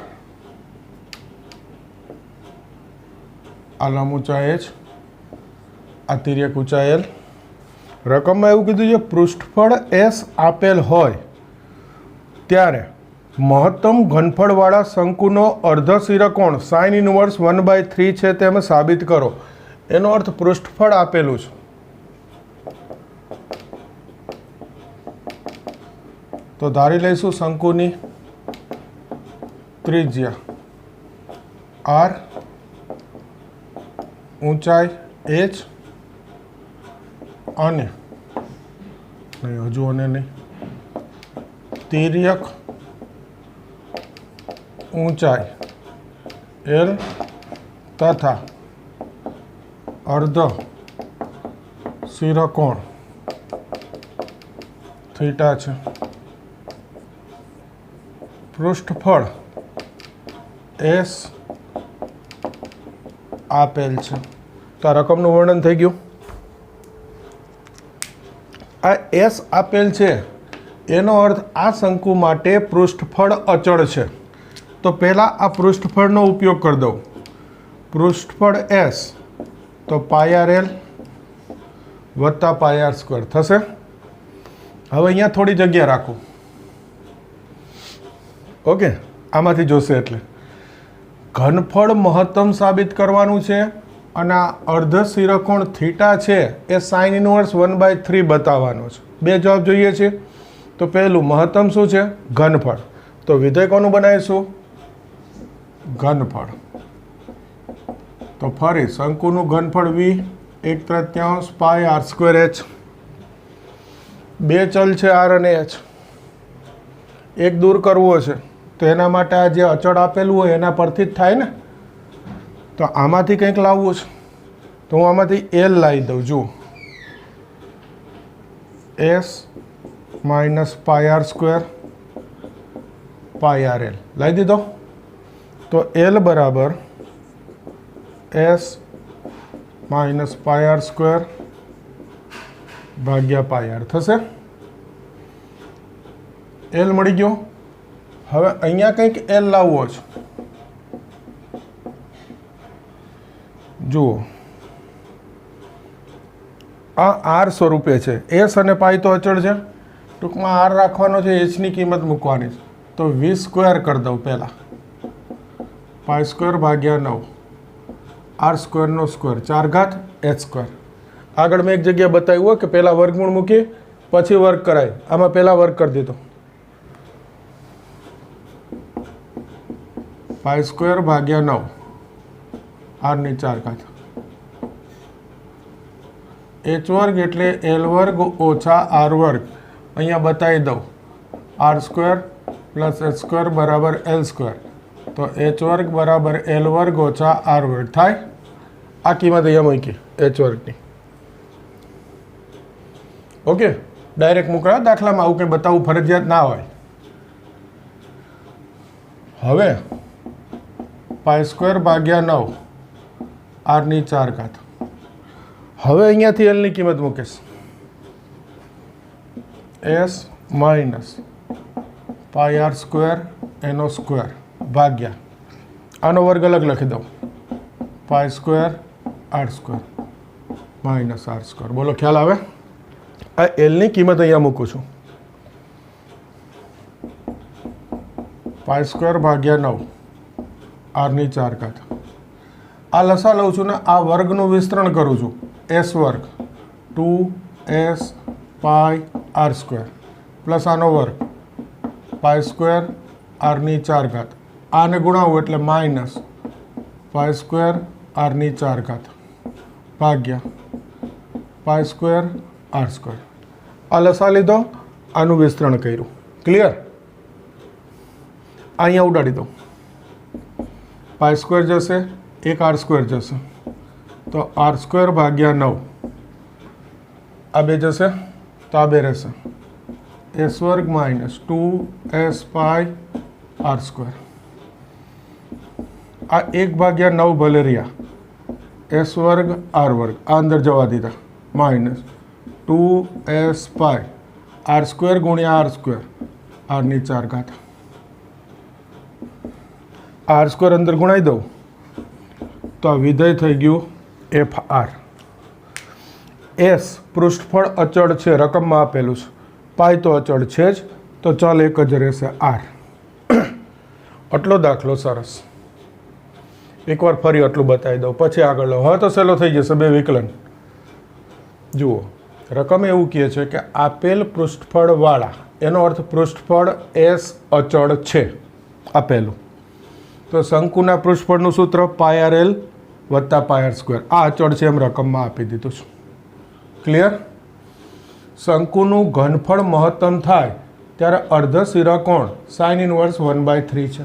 આ લંબ ઊંચાઈ H, આ તિર્યક ઊંચાઈ L. રકમમાં એવું કીધું છે પૃષ્ઠફળ S આપેલ હોય ત્યારે મહત્તમ ઘનફળવાળા શંકુનો અર્ધશિરકોણ sin ઇન્વર્સ 1/3 છે તેમ સાબિત કરો. એનો અર્થ પૃષ્ઠફળ આપેલું છે તો ધારી લઈશું શંકુની ત્રિજ્યા R, ઊંચાઈ H અને હજુ અને નહીં તિર્યક ઊંચાઈ L તથા અર્ધ શિરકોણ થીટા છે. પૃષ્ઠફળ S આપેલ છે. તો આ રકમનું વર્ણન થઈ ગયું. આ S આપેલ છે એનો અર્થ આ શંકુ માટે પૃષ્ઠફળ અચળ છે. તો પહેલાં આ પૃષ્ઠફળનો ઉપયોગ કરી દઉં. પૃષ્ઠફળ S તો πr_l વત્તા πr² થશે. હવે અહીંયા થોડી જગ્યા રાખું. ઓકે, આમાંથી જોશે એટલે ઘનફળ મહત્તમ સાબિત કરવાનું છે અને આ અર્ધ શિરકોણ થીટા છે એ sin ઇન્વર્સ 1/3 બતાવવાનો છે. બે જવાબ જોઈએ છે. તો પહેલું મહત્તમ શું છે? ઘનફળ. તો વિધેય કોનું બનાવીશું? ઘનફળ. તો ફરી શંકુનું ઘનફળ V 1/3 πr²h. બે ચલ છે R અને H. એક દૂર કરવો છે તો એના માટે આ જે અચળ આપેલું હોય એના પરથી જ થાય ને. તો આમાંથી કંઈક લાવવું છે તો હું આમાંથી L લાવી દઉં. જુઓ S માઇનસ πr² πrl લાવી દીધો. તો L બરાબર S માઇનસ πr² ભાગ્યા πr થશે. L મળી ગયો. હવે અહીંયા કંઈક L લાવવો છે. જુઓ આ R સ્વરૂપે છે. S અને પાઈ તો અચળ છે. ટૂંકમાં R રાખવાનો છે, Hની કિંમત મૂકવાની છે. તો V² કરી દઉં પહેલાં. π² ભાગ્યા 9 R² નો સ્ક્વેર 4 H². આગળ મેં એક જગ્યા બતાવ્યું હોય કે પહેલાં વર્ગમૂળ મૂકી પછી વર્ગ કરાય. આમાં પહેલાં વર્ગ કરી દીધો. π² ભાગ્યા 9 R ની 4 H² એટલે L² ઓછા R². અહીંયા બતાવી દઉં R² પ્લસ H² બરાબર L². તો H² બરાબર L² ઓછા R² થાય. આ કિંમત અહીંયા મૂકી H²ની. ઓકે, ડાયરેક્ટ મૂકવા દાખલામાં આવું કંઈ બતાવવું ફરજિયાત ના હોય. હવે π² ભાગ્યા 9 R ની 4. હવે અહીંયાથી L ની કિંમત મૂકીશ. S માઇનસ πr² એનો સ્ક્વેર ભાગ્યા આનો વર્ગ અલગ લખી દઉં. π² R² માઇનસ R². બોલો ખ્યાલ આવે? આ L ની કિંમત અહીંયા મૂકું છું. π² ભાગ્યા 9 R ની 4. આ લસા લઉં છું ને આ વર્ગનું વિસ્તરણ કરું છું. S² 2S πr² પ્લસ આનો વર્ગ π² R ની 4. આને ગુણાવું એટલે માઇનસ π² R ની 4. ભાગ્યા પાઈ સ્ક્વેર આર સ્ક્વેર. આ લસા લીધો, આનું વિસ્તરણ કર્યું. ક્લિયર? અહીંયા ઉડાડી દો. પાઈ સ્ક્વેર જશે, એક આર સ્ક્વેર જશે, તો આર સ્ક્વેર ભાગ્યા 9. આ બે જશે તો આ બે રહેશે. એસ વર્ગ માઇનસ 2s પાઈ આર સ્ક્વેર. આ 1/9 ભલે રહ્યા, એસ વર્ગ આર વર્ગ આ અંદર જવા દીધા, માઇનસ 2s પાઈ આર સ્ક્વેર ગુણ્યા આર સ્ક્વેર, આરની 4 ઘાત. આર સ્ક્વેર અંદર ગુણાઈ દઉં તો આ વિધેય થઈ ગયું એફ આર. એસ પૃષ્ઠફળ અચળ છે, રકમમાં આપેલું છે. પાઈ તો અચળ છે જ, તો ચલ એક જ રહેશે આર. આટલો દાખલો સરસ. એકવાર ફરી આટલું બતાવી દઉં, પછી આગળ લો. હવે તો સહેલો થઈ જશે બે વિકલન. જુઓ, રકમ એવું કહે છે કે આપેલ પૃષ્ઠફળવાળા, એનો અર્થ પૃષ્ઠફળ એસ અચળ છે આપેલું, તો શંકુના પૃષ્ઠફળનું સૂત્ર પાઈ આર એલ વત્તા પાઈ આર સ્ક્વેર. આ અચળ છે એમ રકમમાં આપી દીધું છે. ક્લિયર? શંકુનું ઘનફળ મહત્તમ થાય ત્યારે અર્ધ શિરાકોણ સાઇન ઇનવર્સ 1/3 છે.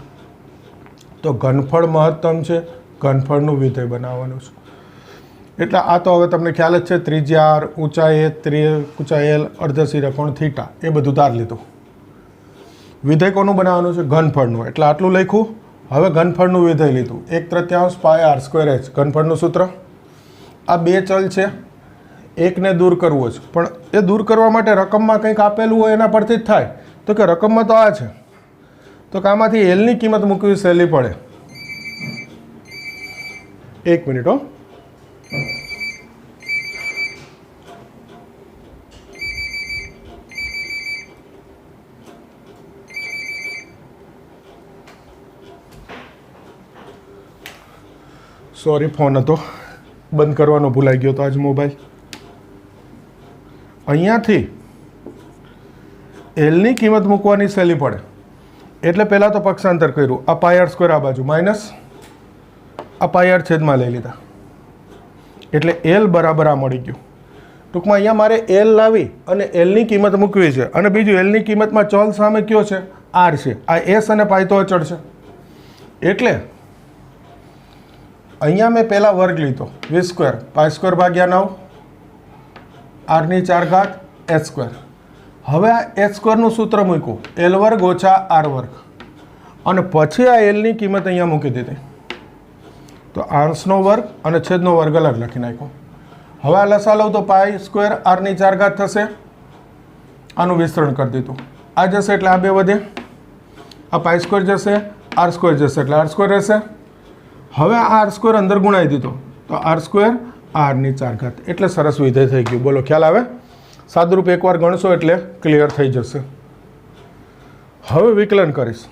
તો ઘનફળ મહત્તમ છે, ઘનફળનું વિધેય બનાવવાનું છે. એટલે આ તો હવે તમને ખ્યાલ જ છે, ત્રિજ્યા આર, ઊંચાઈ એ, ઊંચાઈ એલ, અર્ધ શિરાકોણ થીટા, એ બધું તાર લીધું. વિધેય કોનું બનાવવાનું છે? ઘનફળનું. એટલે આટલું લખ્યું. હવે ઘનફળનું વિધેય લીધું, 1/3 પાઈ આર સ્ક્વેર એચ. ઘનફળનું સૂત્ર. આ બે ચલ છે, એકને દૂર કરવો છે, પણ એ દૂર કરવા માટે રકમમાં કંઈક આપેલું હોય એના પરથી જ થાય. તો કે રકમમાં તો આ છે, તો કે આમાંથી એલની કિંમત મૂકવી સહેલી પડે. 1 મિનિટ હો. સોરી, ફોન હતો, બંધ કરવાનો ભૂલાઈ ગયો તો આજ મોબાઈલ. અહીંયાથી એલની કિંમત મૂકવાની સહેલી પડે, એટલે પહેલાં તો પક્ષાંતર કર્યું. આ પાઈ આર સ્ક્વેર આ બાજુ માઇનસ, આ પાઈ આર છેદમાં લઈ લીધા, એટલે એલ બરાબર આ મળી ગયું. ટૂંકમાં અહીંયા મારે એલ લાવી અને એલની કિંમત મૂકવી છે. અને બીજું, એલની કિંમતમાં ચલ સામે કયો છે? આર છે. આ એસ અને પાઈ તો અચળ છે, એટલે અહીંયા મેં પહેલાં વર્ગ લીધો, વી સ્ક્વેર પાઈ સ્ક્વેર ભાગ્યા 9, આરની 4 ઘાત એચ સ્ક્વેર. હવે આ એચ સ્ક્વેરનું સૂત્ર મૂક્યું, એલ વર્ગ ઓછા આર વર્ગ, અને પછી આ એલની કિંમત અહીંયા મૂકી દીધી. તો અંશનો વર્ગ અને છેદનો વર્ગ અલગ લખી નાખ્યો. હવે આ લસા લઉં તો પાઈ સ્ક્વેર આરની 4 ઘાત થશે. આનું વિસ્તરણ કરી દીધું. આ જશે એટલે આ બે વધે, આ પાઈ સ્ક્વેર જશે, આર સ્ક્વેર જશે એટલે આર સ્ક્વેર રહેશે. હવે આ આર સ્ક્વેર અંદર ગુણાઈ દીધો, તો આર સ્ક્વેર આરની 4 ઘાત. એટલે સરસ વિધેય થઈ ગયું. બોલો, ખ્યાલ આવે? સાદુરૂપ એકવાર ગણશો એટલે ક્લિયર થઈ જશે. હવે વિકલન કરીશ.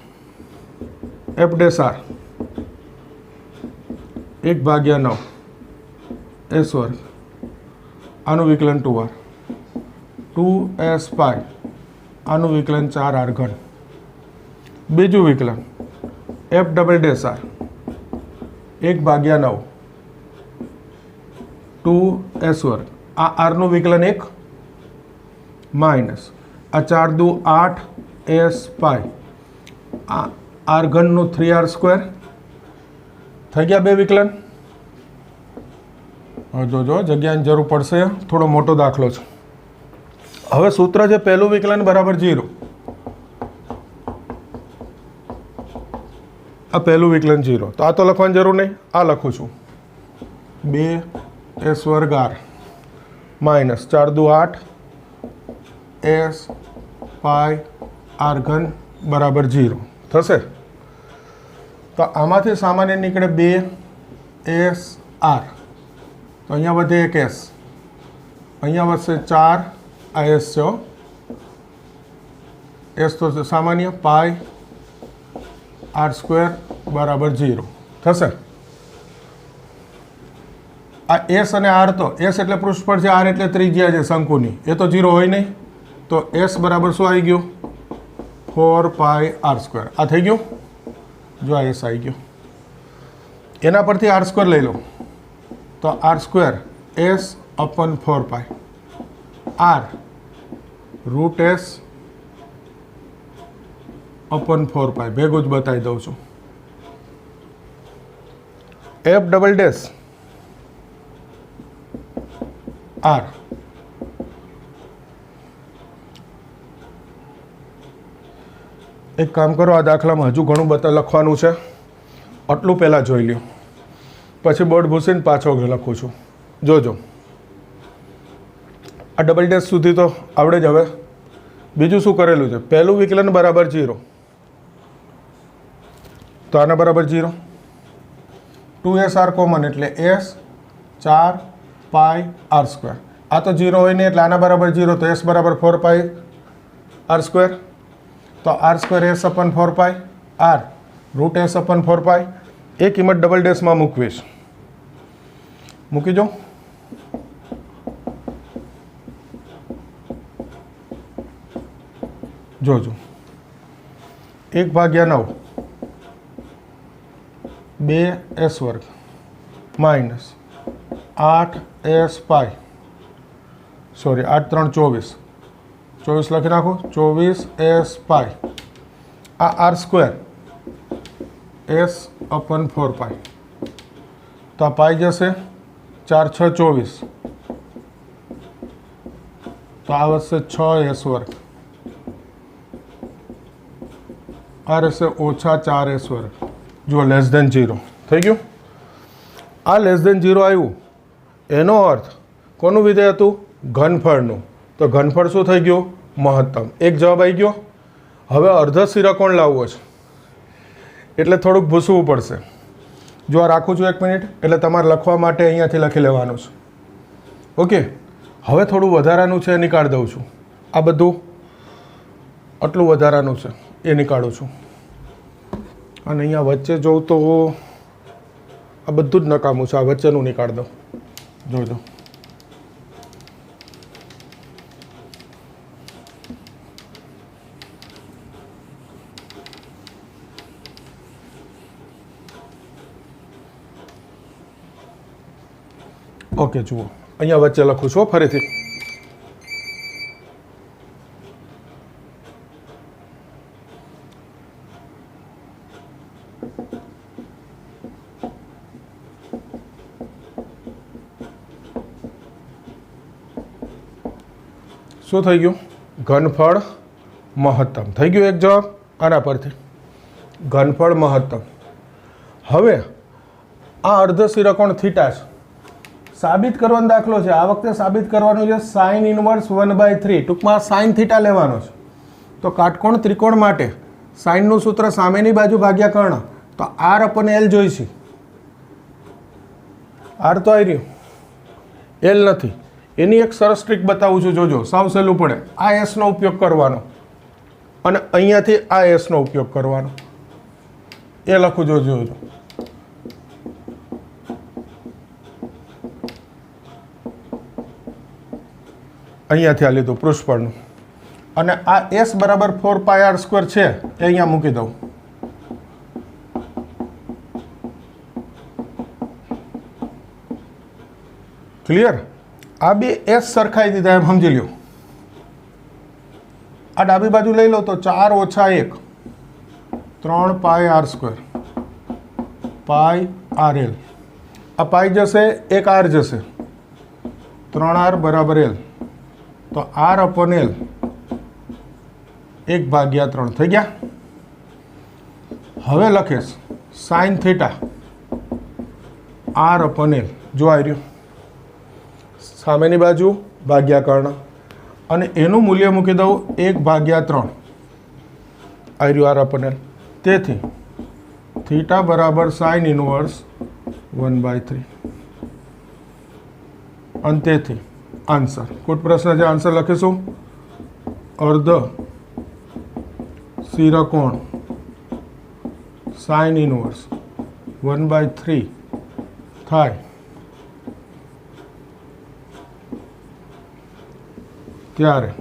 એફ ડેશ આર 1/9 એસ વર્ગ, આનું વિકલન 2r, 2s પાઈ, આનું વિકલન 4r ઘન. બીજું વિકલન F double dash R 1/9 2s વર્ગ, આ આરનું વિકલન 1 માઇનસ આ 4 દુ 8 એસ પાઈ, આ આર ઘનનું 3r સ્ક્વેર. થઈ ગયા બે વિકલન. હવે જોજો, જગ્યાની જરૂર પડશે, થોડો મોટો દાખલો છે. હવે સૂત્ર છે પહેલું વિકલન બરાબર 0. આ પહેલું વિકલન 0, તો આ તો લખવાની જરૂર નહીં, આ લખું છું 2s વર્ગ આર માઇનસ 4 દુ 8 એસ પાઈ આર ઘન બરાબર 0 થશે. તો આમાંથી સામાન્ય નીકળે 2s આર, તો અહીંયા વધે 1s, અહીંયા વધશે 4, આ એસ છે, એસ તો સામાન્ય, પાઈ આર સ્ક્વેર બરાબર 0 થશે. આ એસ અને આર, તો એસ એટલે પૃષ્ઠફળ છે, આર એટલે ત્રિજ્યા છે શંકુની, એ તો 0 હોય નહીં. તો એસ બરાબર શું આવી ગયું? 4 પાઈ આર સ્ક્વેર. આ થઈ ગયું. જો આ એસ આવી ગયો, એના પરથી આર સ્ક્વેર લઈ લો, તો આર સ્ક્વેર એસ અપન 4 પાઈ આર રૂટ એસ અપન 4 પાઈ ભેગું જ બતાવી દઉં છું. એફ ડબલ ડેશ આર એક કામ કરો, આ દાખલામાં હજુ ઘણું લખવાનું છે, આટલું પહેલાં જોઈ લ્યો, પછી બોર્ડ ભૂસીને પાછો લખું છું. જોજો આ ડબલ ડેશ સુધી તો આવડે જ. હવે બીજું શું કરેલું છે? પહેલું વિકલન બરાબર 0, તો આના બરાબર 0. 2SR કોમન એટલે S 4 પાઈ આર સ્ક્વેર. આ તો 0 હોય નહીં એટલે આના બરાબર 0, તો S બરાબર 4 પાઈ આર સ્ક્વેર. તો આર સ્ક્વેર એસ અપન 4 પાઈ આર રૂટ એસ અપન 4 પાઈ. એ કિંમત ડબલ ડેશમાં મૂકવીશ. મૂકી દો. જોજો 1/9 2s વર્ગ માઇનસ 8s પાઈ, સોરી 8 3 24, 24 લખી નાખો, 24s પાઈ. આ આર સ્ક્વેર એસ અપન 4 પાઈ, તો આ પાઈ જશે 4 6 24, તો આ વધશે 6s વર્ગ. આ રહેશે ઓછા 4s વર્ગ. જુઓ લેસ દેન 0 થઈ ગયું. આ લેસ દેન 0 આવ્યું એનો અર્થ કોનું વિધેય હતું? ઘનફળનું. તો ઘનફળ શું થઈ ગયું? મહત્તમ. એક જવાબ આવી ગયો. હવે અર્ધ સિરકોણ લાવવો છે એટલે થોડુંક ભૂસવું પડશે. જો આ રાખું છું 1 મિનિટ, એટલે તમારે લખવા માટે અહીંયાથી લખી લેવાનું છે. ઓકે, હવે થોડું વધારાનું છે એ નીકાળી દઉં છું. આ બધું આટલું વધારાનું છે એ નીકાળું છું. અને અહીંયા વચ્ચે જોઉં તો આ બધું જ નકામું છે. આ વચ્ચેનું નીકાળી દઉં. જોજો ઓકે. જુઓ અહીંયા વચ્ચે લખું છું ફરીથી. શું થઈ ગયું? ઘનફળ મહત્તમ થઈ ગયું. એક જવાબ આના પરથી ઘનફળ મહત્તમ. હવે આ અર્ધ સિરકોણ થીટા છે, સાબિત કરવાનો દાખલો છે. આ વખતે સાબિત કરવાનું છે સાઇન ઇનવર્સ 1/3. ટૂંકમાં સાઇન થીટા લેવાનો છે. તો કાટકોણ ત્રિકોણ માટે સાઇનનું સૂત્ર સામેની બાજુ ભાગ્યા કર્ણ, તો આર અપન એલ જોઈશે. આર તો આવી રહ્યું, એલ નથી. એની એક સરસ ટ્રીક બતાવું છું. જોજો, સાવ સહેલું પડે. આ એસનો ઉપયોગ કરવાનો અને અહીંયાથી આ એસનો ઉપયોગ કરવાનો. એ લખું. જોજો અહીંયાથી આ લીધું પૃષ્ઠપળનું, અને આ એસ બરાબર 4 પાઈ આર સ્ક્વેર છે એ અહીંયા મૂકી દઉં. ક્લિયર? આ બે એસ સરખાઈ દીધા એમ સમજી લ્યો. આ ડાબી બાજુ લઈ લો તો 4 ઓછા 1 3 pi r square pi r l. આ પાઈ જશે, એક આર જશે, 3r બરાબર એલ. તો આર અપન એલ 1/3 થઈ ગયા. હવે લખીશ sign theta r upon L. જો આવી રહ્યું, સામેની બાજુ ભાગ્યા કર્ણ અને એનું મૂલ્ય મૂકી દઉં 1/3. આવી રહ્યું આર અપન એલ. તેથી થીટા બરાબર સાઇન ઇનવર્સ 1/3. અને તેથી આન્સર, કોઈ પ્રશ્ન છે? આન્સર લખીશું અર્ધ સિરકોણ સાઇન ઇનવર્સ 1/3 થાય ત્યારે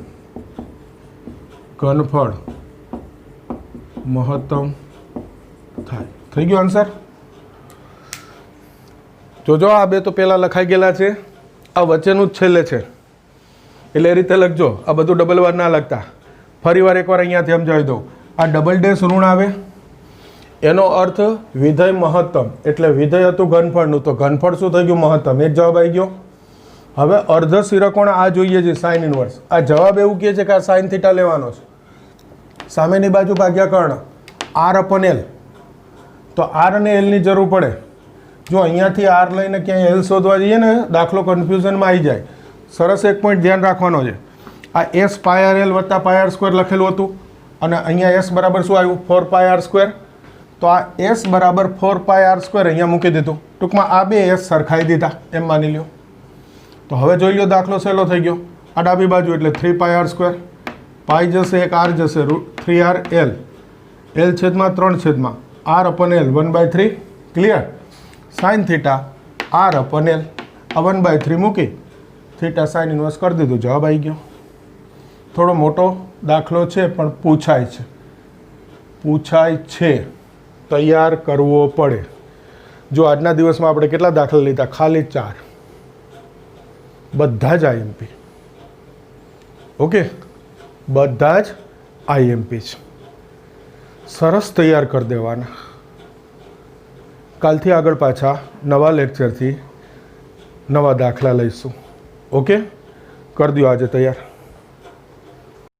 ઘનફળ મહત્તમ થાય. થઈ ગયો આન્સર? જોજો, આ બે તો પહેલાં લખાઈ ગયેલા છે. આ વચ્ચેનું જ છેલ્લે છે, એટલે એ રીતે લખજો. આ બધું ડબલ વાર ના લખતા. ફરી વાર એકવાર અહીંયાથી સમજાવી દઉં. આ ડબલ ડેશ ઋણ આવે એનો અર્થ વિધેય મહત્તમ, એટલે વિધેય હતું ઘનફળનું, તો ઘનફળ શું થઈ ગયું? મહત્તમ. એક જવાબ આવી ગયો. હવે અર્ધ શિરોકોણ આ જોઈએ છે સાઇન ઇન્વર્સ. આ જવાબ એવું કહે છે કે આ સાઇન થીટા લેવાનો છે. સામેની બાજુ ભાગ્યા કર્ણ આર અપન એલ, તો આર અને એલની જરૂર પડે. જો અહીંયાથી આર લઈને ક્યાંય એલ શોધવા જઈએ ને દાખલો કન્ફ્યુઝનમાં આવી જાય. સરસ એક પોઈન્ટ ધ્યાન રાખવાનો છે. આ એસ પાય આર એલ વત્તા પાય આર સ્ક્વેર લખેલું હતું અને અહીંયા એસ બરાબર શું આવ્યું? 4 પાય આર સ્ક્વેર. તો આ એસ બરાબર 4 પાય આર સ્ક્વેર અહીંયા મૂકી દીધું. ટૂંકમાં આ બે એસ સરખાઈ દીધા એમ માની લ્યો. તો હવે જોઈ લો દાખલો સહેલો થઈ ગયો. આ ડાબી બાજુ એટલે 3 પાય આર સ્ક્વેર, પાઈ જશે એક આર જશે 3 આર એલ, એલ છેદમાં 3 છેદમાં r upon l 1/3. Clear? Sine theta r upon l, આ 1/3 મૂકી થીટા સાઇન ઇન્વર્સ કરી દીધું. જવાબ આવી ગયો. થોડો મોટો દાખલો છે પણ પૂછાય છે, તૈયાર કરવો પડે. જો આજના દિવસમાં આપણે કેટલા દાખલા લીધા? ખાલી 4. બધા જ આઈએમપી. ઓકે, બધા જ આઈએમપી છે. સરસ તૈયાર કરી દેવાના. કાલથી આગળ પાછા નવા લેક્ચરથી નવા દાખલા લઈશું. ઓકે, કરી દો આજે તૈયાર.